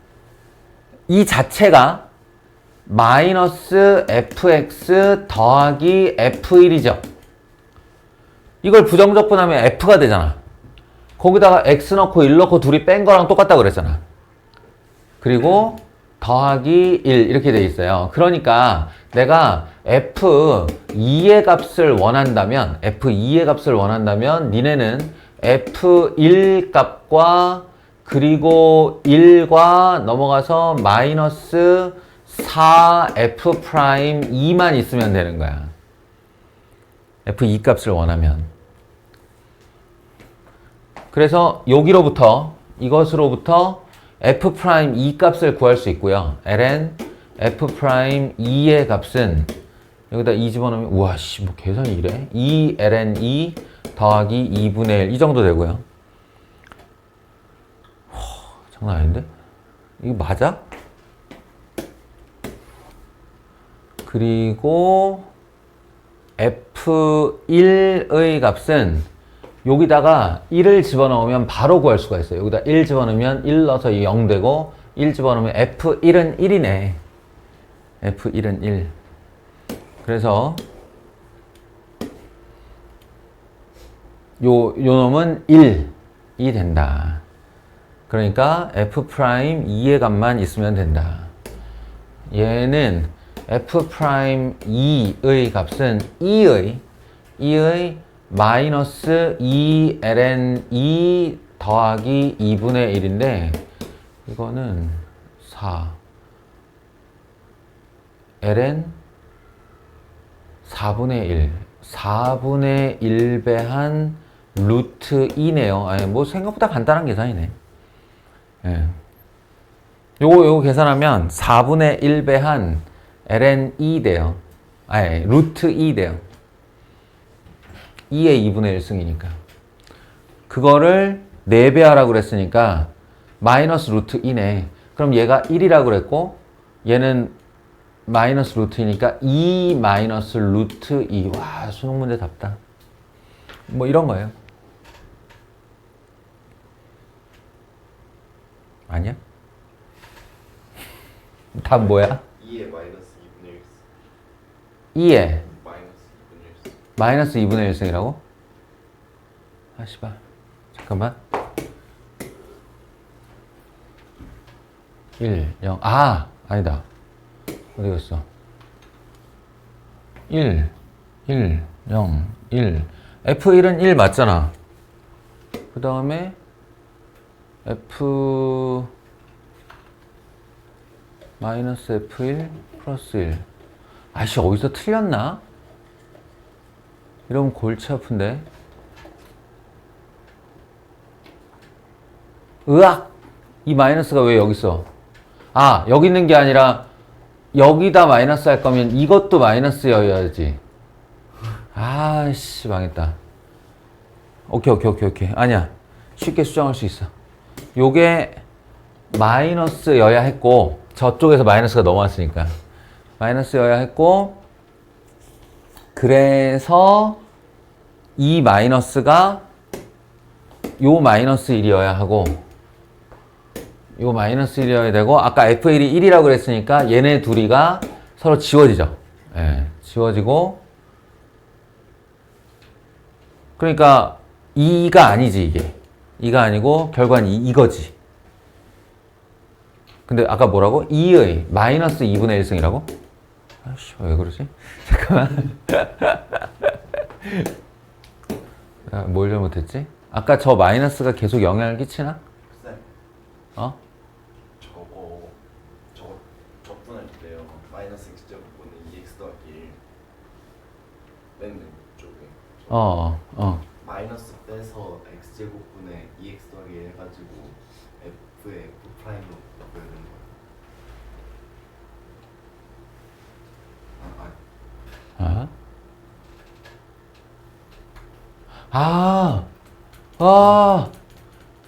이 자체가 마이너스 fx 더하기 f1이죠. 이걸 부정적분하면 f가 되잖아. 거기다가 x 넣고 1 넣고 둘이 뺀 거랑 똑같다고 그랬잖아. 그리고 더하기 1 이렇게 돼 있어요. 그러니까 내가 f2의 값을 원한다면 니네는 f1 값과 그리고 1과 넘어가서 마이너스 4f 프라임 2만 있으면 되는 거야. f2 값을 원하면. 그래서 여기로부터 이것으로부터 f 프라임 2 값을 구할 수 있고요. ln f 프라임 2의 값은 여기다 2 집어넣으면 우와 씨 뭐 계산이 이래? 2 ln 2 더하기 2분의 1 이 정도 되고요. 장난 아닌데? 이거 맞아? 그리고 f1의 값은 여기다가 1을 집어넣으면 바로 구할 수가 있어요. 여기다 1 집어넣으면 1 넣어서 0 되고 1 집어넣으면 f1은 1이네. f1은 1. 그래서 요 놈은 1이 된다. 그러니까 f 프라임 2의 값만 있으면 된다. 얘는 f 프라임 2의 값은 2의 마이너스 2 ln 2 더하기 2분의 1인데 이거는 4 ln 4분의 1 4분의 1배한 루트 2네요. 아니, 뭐 생각보다 간단한 계산이네. 예. 요거 계산하면 4분의 1배한 ln 2 돼요. 아니, 루트 2 돼요. 2의 2분의 1승이니까. 그거를 4배 하라고 그랬으니까 마이너스 루트 2네. 그럼 얘가 1이라고 그랬고 얘는 마이너스 루트이니까 2 마이너스 루트 2. 와, 수능 문제 답다. 뭐 이런 거예요. 아니야? 답 뭐야? 2에 마이너스 2분의 1. 2에 마이너스 2분의 1승이라고? 아, 씨발. 잠깐만. 1, 0. 아, 아니다. 어디 갔어? 1, 1, 0, 1. F1은 1 맞잖아. 그 다음에 F 마이너스 F1 플러스 1. 아이씨, 어디서 틀렸나? 이러면 골치 아픈데. 으악! 이 마이너스가 왜 여기 있어? 아, 여기 있는 게 아니라 여기다 마이너스 할 거면 이것도 마이너스여야지. 아씨, 망했다. 오케이. 아니야. 쉽게 수정할 수 있어. 요게 마이너스여야 했고 저쪽에서 마이너스가 넘어왔으니까 마이너스여야 했고 그래서 이 마이너스가 요 마이너스 1이어야 하고 요 마이너스 1이어야 되고 아까 F1이 1이라고 그랬으니까 얘네 둘이가 서로 지워지죠. 예, 지워지고 그러니까 2가 아니지 이게. 2가 아니고 결과는 이거지. 근데 아까 뭐라고? 2의 마이너스 2분의 1승이라고? 아씨 왜 그러지? 잠깐만. 뭘 잘못했지? 아까 저 마이너스가 계속 영향을 끼치나? 쌤, 어? 저거 적분할 때요. 마이너스 x 제곱분의 2x 더하기 1. 맨 왼쪽에. 마이너스 빼서 x 제곱분의 2x 더하기 1 해가지고 f의 f 프라임으로 바꿔야 되는 거야.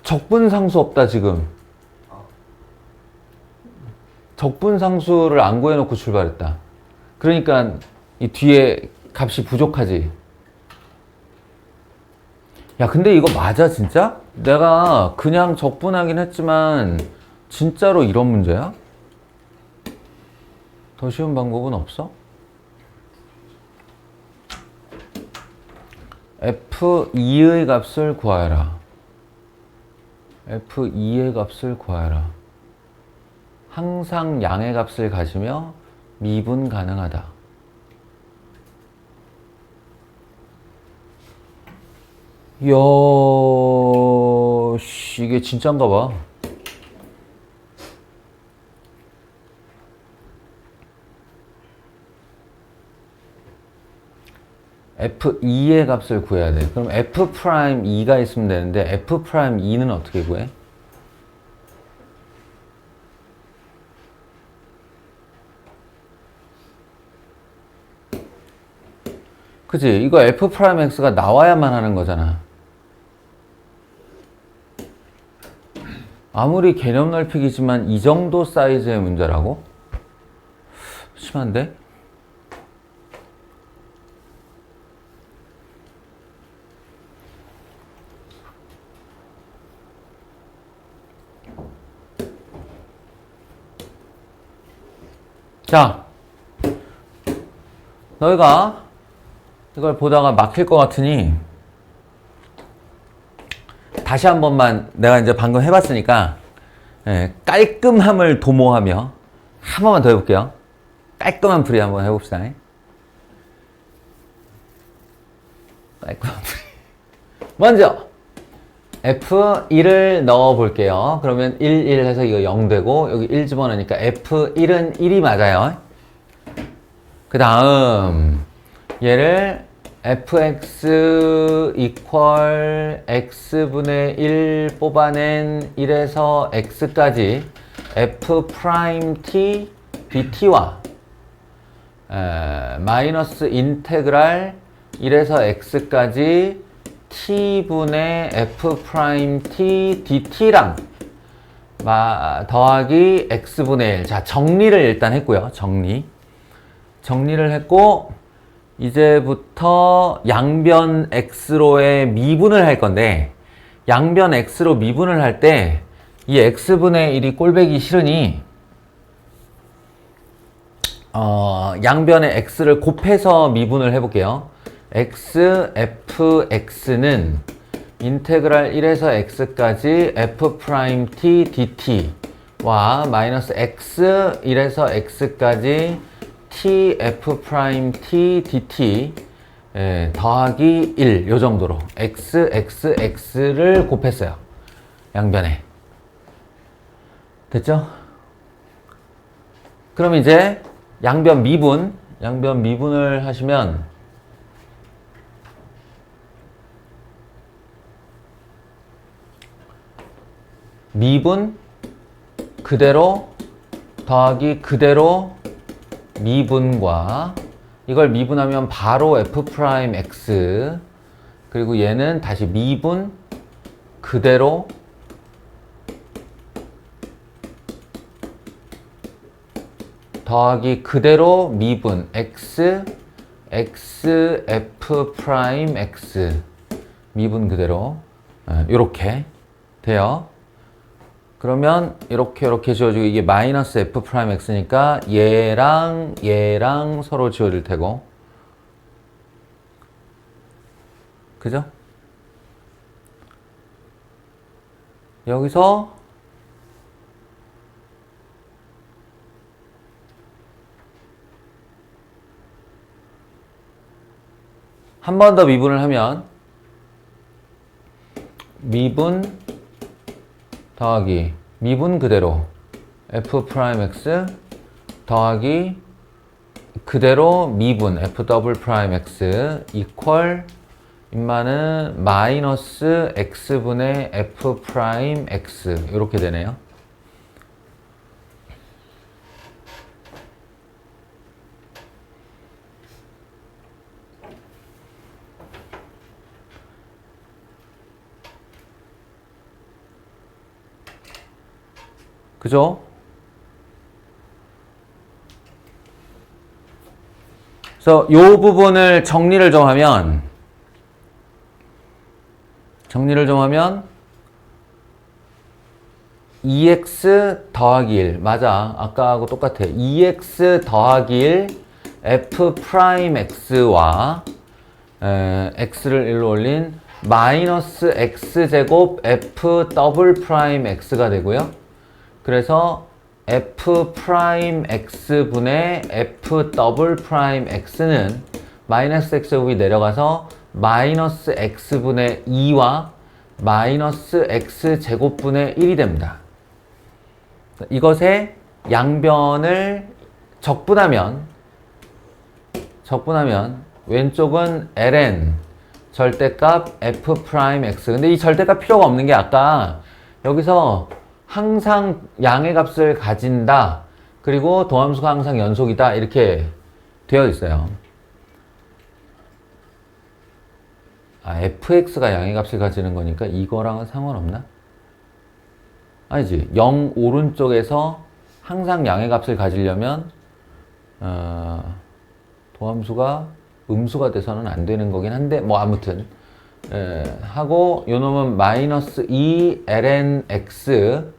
적분상수 없다 지금. 적분상수를 안 구해놓고 출발했다. 그러니까 이 뒤에 값이 부족하지. 야 근데 이거 맞아 진짜? 내가 그냥 적분하긴 했지만 진짜로 이런 문제야? 더 쉬운 방법은 없어? F2의 값을 구하여라. F2의 값을 구하여라. 항상 양의 값을 가지며 미분 가능하다. 이야, 이게 진짠가 봐. F2의 값을 구해야 돼. 그럼 F'2가 있으면 되는데 F'2는 어떻게 구해? 그치? 이거 F'X가 나와야만 하는 거잖아. 아무리 개념 넓히기지만 이 정도 사이즈의 문제라고? 심한데? 자, 너희가 이걸 보다가 막힐 것 같으니 다시 한 번만 내가 이제 방금 해봤으니까 깔끔함을 도모하며 한 번만 더 해볼게요. 깔끔한 풀이 한번 해봅시다. 깔끔한 풀이. 먼저 F1을 넣어 볼게요. 그러면 1, 1 해서 이거 0 되고 여기 1 집어넣으니까 F1은 1이 맞아요. 그 다음 얘를 fx equal x분의 1 뽑아낸 1에서 x까지 f 프라임 t dt와 마이너스 인테그랄 1에서 x까지 t분의 f 프라임 t dt랑 더하기 x분의 1. 자, 정리를 일단 했고요. 정리를 했고 이제부터 양변 x로의 미분을 할 건데 양변 x로 미분을 할 때 이 x분의 1이 꼴배기 싫으니 양변의 x를 곱해서 미분을 해볼게요. fx는 인테그랄 1에서 x까지 f 프라임 t dt와 마이너스 x 1에서 x까지 t f 프라임 t dt 더하기 1 요 정도로 x를 곱했어요. 양변에. 됐죠? 그럼 이제 양변 미분을 하시면 미분 그대로 더하기 그대로 미분과 이걸 미분하면 바로 f'x 그리고 얘는 다시 미분 그대로 더하기 그대로 미분 x x f 프라임 x 미분 그대로 이렇게 돼요. 그러면 이렇게 지워지고 이게 마이너스 f 프라임 x니까 얘랑 서로 지워질 테고, 그죠? 여기서 한 번 더 미분을 하면 미분 더하기 미분 그대로 f 프라임 x 더하기 그대로 미분 f 더블 프라임 x 이퀄 인마는 마이너스 x분의 f 프라임 x 이렇게 되네요. 그죠? 그래서 이 부분을 정리를 좀 하면 정리를 좀 하면 2x 더하기 1 맞아. 아까하고 똑같아. 2x 더하기 1 f 프라임 x와 x를 1로 올린 마이너스 x제곱 f 더블 프라임 x가 되고요. 그래서 f 프라임 x분의 f 더블 프라임 x는 마이너스 x제곱이 내려가서 마이너스 x분의 2와 마이너스 x제곱분의 1이 됩니다. 이것의 양변을 적분하면 왼쪽은 ln 절대값 f 프라임 x. 근데 이 절대값 필요가 없는 게 아까 여기서 항상 양의 값을 가진다. 그리고 도함수가 항상 연속이다. 이렇게 되어 있어요. fx가 양의 값을 가지는 거니까 이거랑은 상관없나? 아니지. 0 오른쪽에서 항상 양의 값을 가지려면 도함수가 음수가 돼서는 안 되는 거긴 한데 뭐 아무튼 하고 요 놈은 마이너스 2 ln x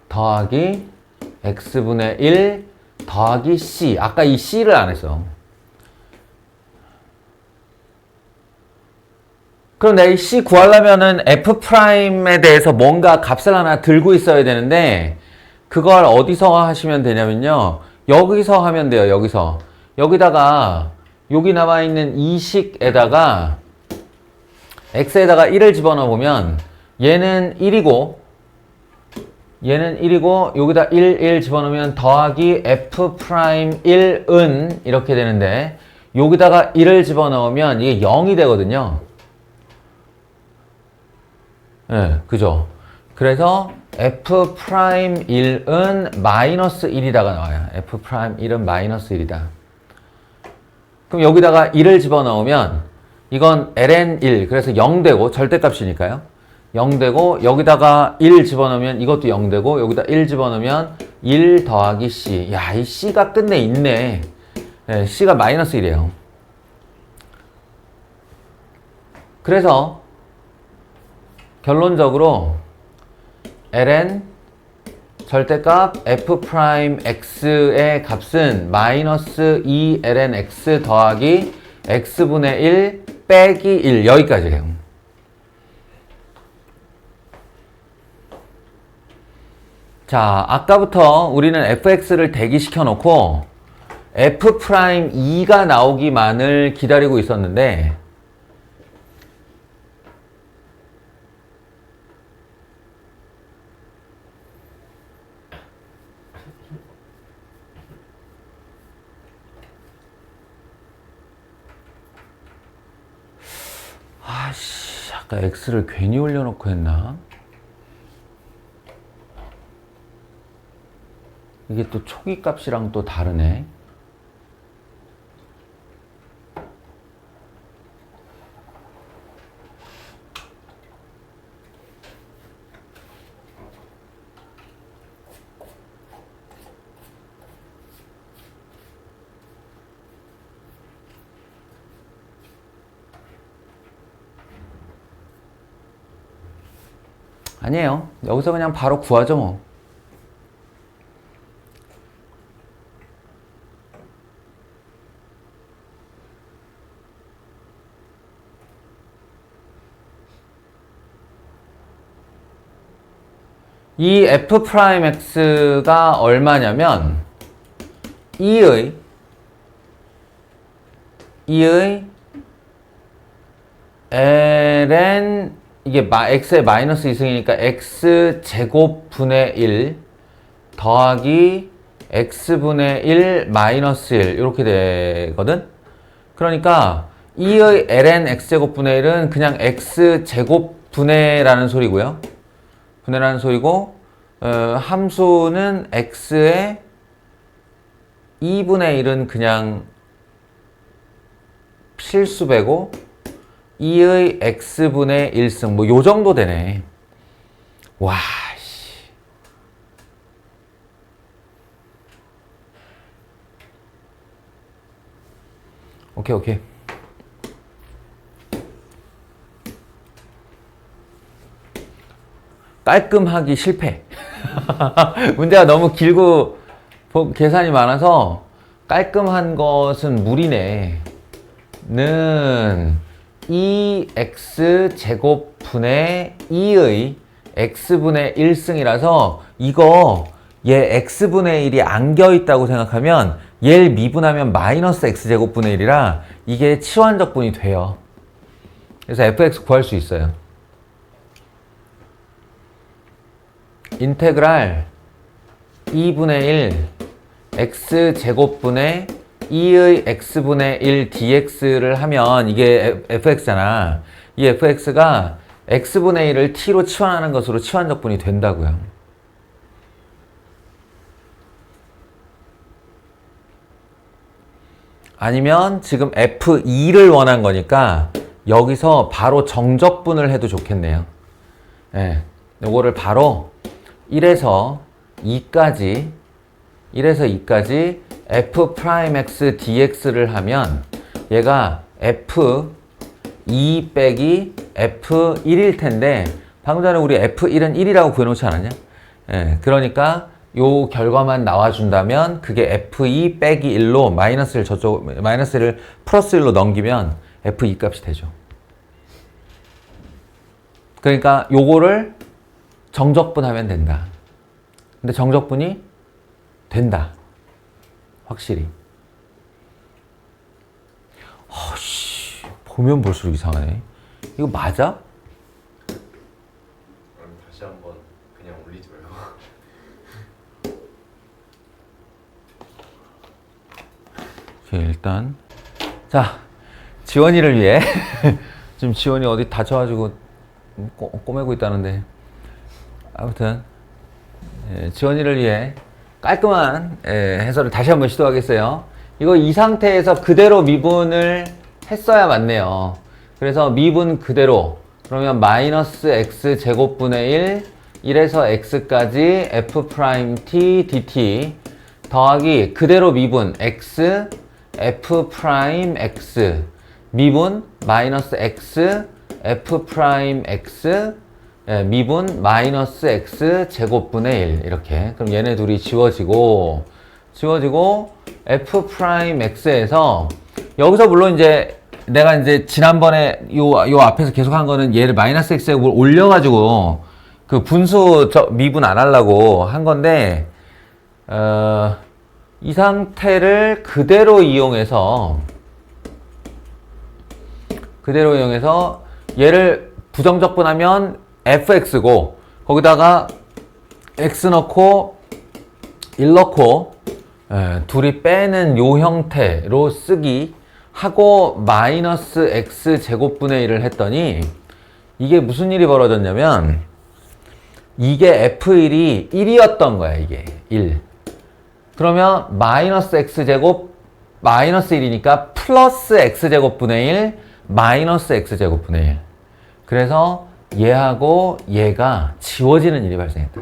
더하기 x분의 1 더하기 c. 아까 이 c를 안 했어. 그럼 내가 이 c 구하려면은 f'에 대해서 뭔가 값을 하나 들고 있어야 되는데 그걸 어디서 하시면 되냐면요. 여기서 하면 돼요. 여기다가 여기 남아있는 이 식에다가 x에다가 1을 집어넣어 보면 얘는 1이고 여기다 1 집어넣으면 더하기 f'1은 이렇게 되는데 여기다가 1을 집어넣으면 이게 0이 되거든요. 네, 그죠? 그래서 f'1은 마이너스 1이다가 나와요. f'1은 마이너스 1이다. 그럼 여기다가 1을 집어넣으면 이건 ln1 그래서 0되고 절대값이니까요. 0되고 여기다가 1 집어넣으면 이것도 0되고 여기다 1 집어넣으면 1 더하기 c. 야, 이 c가 끝내 있네. 네, c가 마이너스 1이에요. 그래서 결론적으로 ln 절대값 f'x의 값은 마이너스 2 ln x 더하기 x분의 1 빼기 1 여기까지예요. 자, 아까부터 우리는 fx를 대기시켜 놓고 f'2가 나오기만을 기다리고 있었는데 아씨, 아까 x를 괜히 올려놓고 했나? 이게 또 초기 값이랑 또 다르네. 아니에요. 여기서 그냥 바로 구하죠 뭐. 이 f'x가 얼마냐면 2의 ln 이게 x의 마이너스 2승이니까 x제곱분의 1 더하기 x분의 1 마이너스 1 이렇게 되거든. 그러니까 2의 ln x제곱분의 1은 그냥 x제곱분해라는 소리고요. 분해라는 소리고 함수는 x의 2분의 1은 그냥 실수배고 2의 x분의 1승 뭐 요 정도 되네. 와 씨. 오케이. 깔끔하기 실패. 문제가 너무 길고 계산이 많아서 깔끔한 것은 무리네. 는 2x제곱분의 2의 x분의 1승이라서 이거 얘 x분의 1이 안겨있다고 생각하면 얘를 미분하면 마이너스 x제곱분의 1이라 이게 치환적분이 돼요. 그래서 fx 구할 수 있어요. 인테그랄 2분의 1 x제곱분의 2의 x분의 1 dx를 하면 이게 fx잖아. 이 fx가 x분의 1을 t로 치환하는 것으로 치환적분이 된다고요. 아니면 지금 f2를 원한 거니까 여기서 바로 정적분을 해도 좋겠네요. 예, 요거를 바로 1에서 2까지 f'(x) dx를 하면 얘가 f2 빼기 f1일 텐데 방금 전에 우리 f1은 1이라고 구해놓지 않았냐? 예, 그러니까 요 결과만 나와준다면 그게 f2 빼기 1로 마이너스를 플러스 1로 넘기면 f2 값이 되죠. 그러니까 요거를 정적분하면 된다. 근데 정적분이 된다. 확실히. 보면 볼수록 이상하네. 이거 맞아? 그럼 다시 한번 그냥 올리지 말고. 오케이, 일단 자, 지원이를 위해 지금 지원이 어디 다쳐가지고 꼬매고 있다는데 아무튼 지원이를 위해 깔끔한 해설을 다시 한번 시도하겠어요. 이거 이 상태에서 그대로 미분을 했어야 맞네요. 그래서 미분 그대로 그러면 마이너스 x 제곱분의 1에서 x까지 f'(t) dt 더하기 그대로 미분 x f'(x) 미분 마이너스 x f'(x) 미분 마이너스 x 제곱분의 1 이렇게. 그럼 얘네 둘이 지워지고 f'x에서 여기서 물론 이제 내가 이제 지난번에 요 앞에서 계속 한 거는 얘를 마이너스 x 제곱을 올려가지고 그 분수 미분 안 하려고 한 건데 이 상태를 그대로 이용해서 얘를 부정적분하면 fx고 거기다가 x 넣고 1 넣고 둘이 빼는 요 형태로 쓰기 하고 마이너스 x 제곱분의 1을 했더니 이게 무슨 일이 벌어졌냐면 이게 f1이 1이었던 거야. 이게 1. 그러면 마이너스 x제곱 마이너스 1이니까 플러스 x제곱분의 1 마이너스 x제곱분의 1. 그래서 얘하고 얘가 지워지는 일이 발생했다.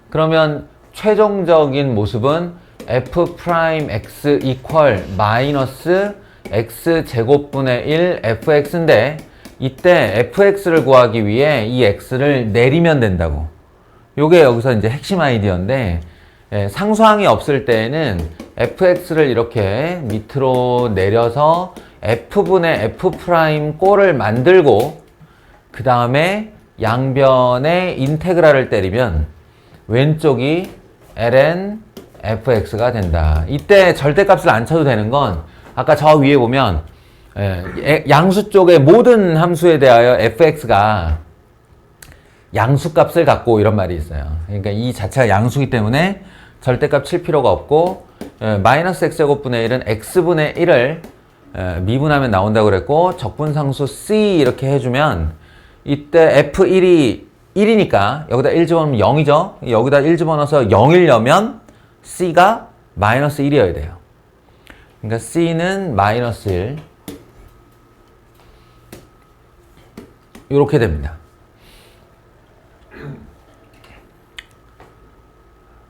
그러면 최종적인 모습은 f'x 이퀄 마이너스 x제곱분의 1 fx인데 이때 fx를 구하기 위해 이 x를 내리면 된다고. 요게 여기서 이제 핵심 아이디어인데, 상수항이 없을 때에는 fx를 이렇게 밑으로 내려서 f분의 f' 꼴을 만들고 그 다음에 양변에 인테그랄을 때리면 왼쪽이 ln fx가 된다. 이때 절대값을 안 쳐도 되는 건 아까 저 위에 보면 양수 쪽의 모든 함수에 대하여 fx가 양수값을 갖고 이런 말이 있어요. 그러니까 이 자체가 양수기 때문에 절대값 칠 필요가 없고 마이너스 x제곱분의 1은 x분의 1을 미분하면 나온다고 그랬고 적분상수 c 이렇게 해주면 이때 f1이 1이니까 여기다 1 집어넣으면 0이죠. 여기다 1 집어넣어서 0이려면 c가 마이너스 1이어야 돼요. 그러니까 c는 마이너스 1 이렇게 됩니다.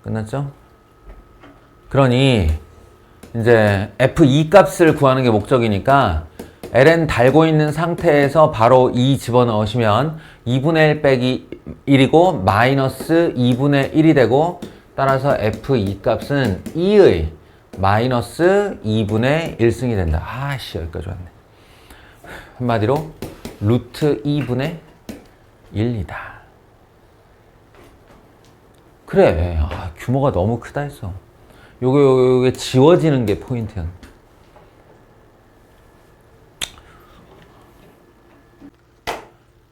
끝났죠? 그러니 이제 f2 값을 구하는 게 목적이니까 ln 달고 있는 상태에서 바로 2 집어넣으시면 2분의 1 빼기 1이고 마이너스 2분의 1이 되고 따라서 f2 값은 2의 마이너스 2분의 1승이 된다. 아씨 여기까지 왔네. 한마디로 루트 2분의 1이다. 그래. 규모가 너무 크다 했어. 요게 지워지는 게 포인트야.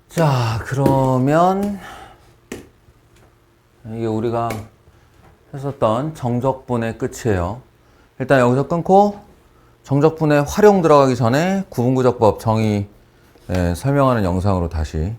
자, 그러면 이게 우리가 했었던 정적분의 끝이에요. 일단 여기서 끊고 정적분의 활용 들어가기 전에 구분구적법 정의 설명하는 영상으로 다시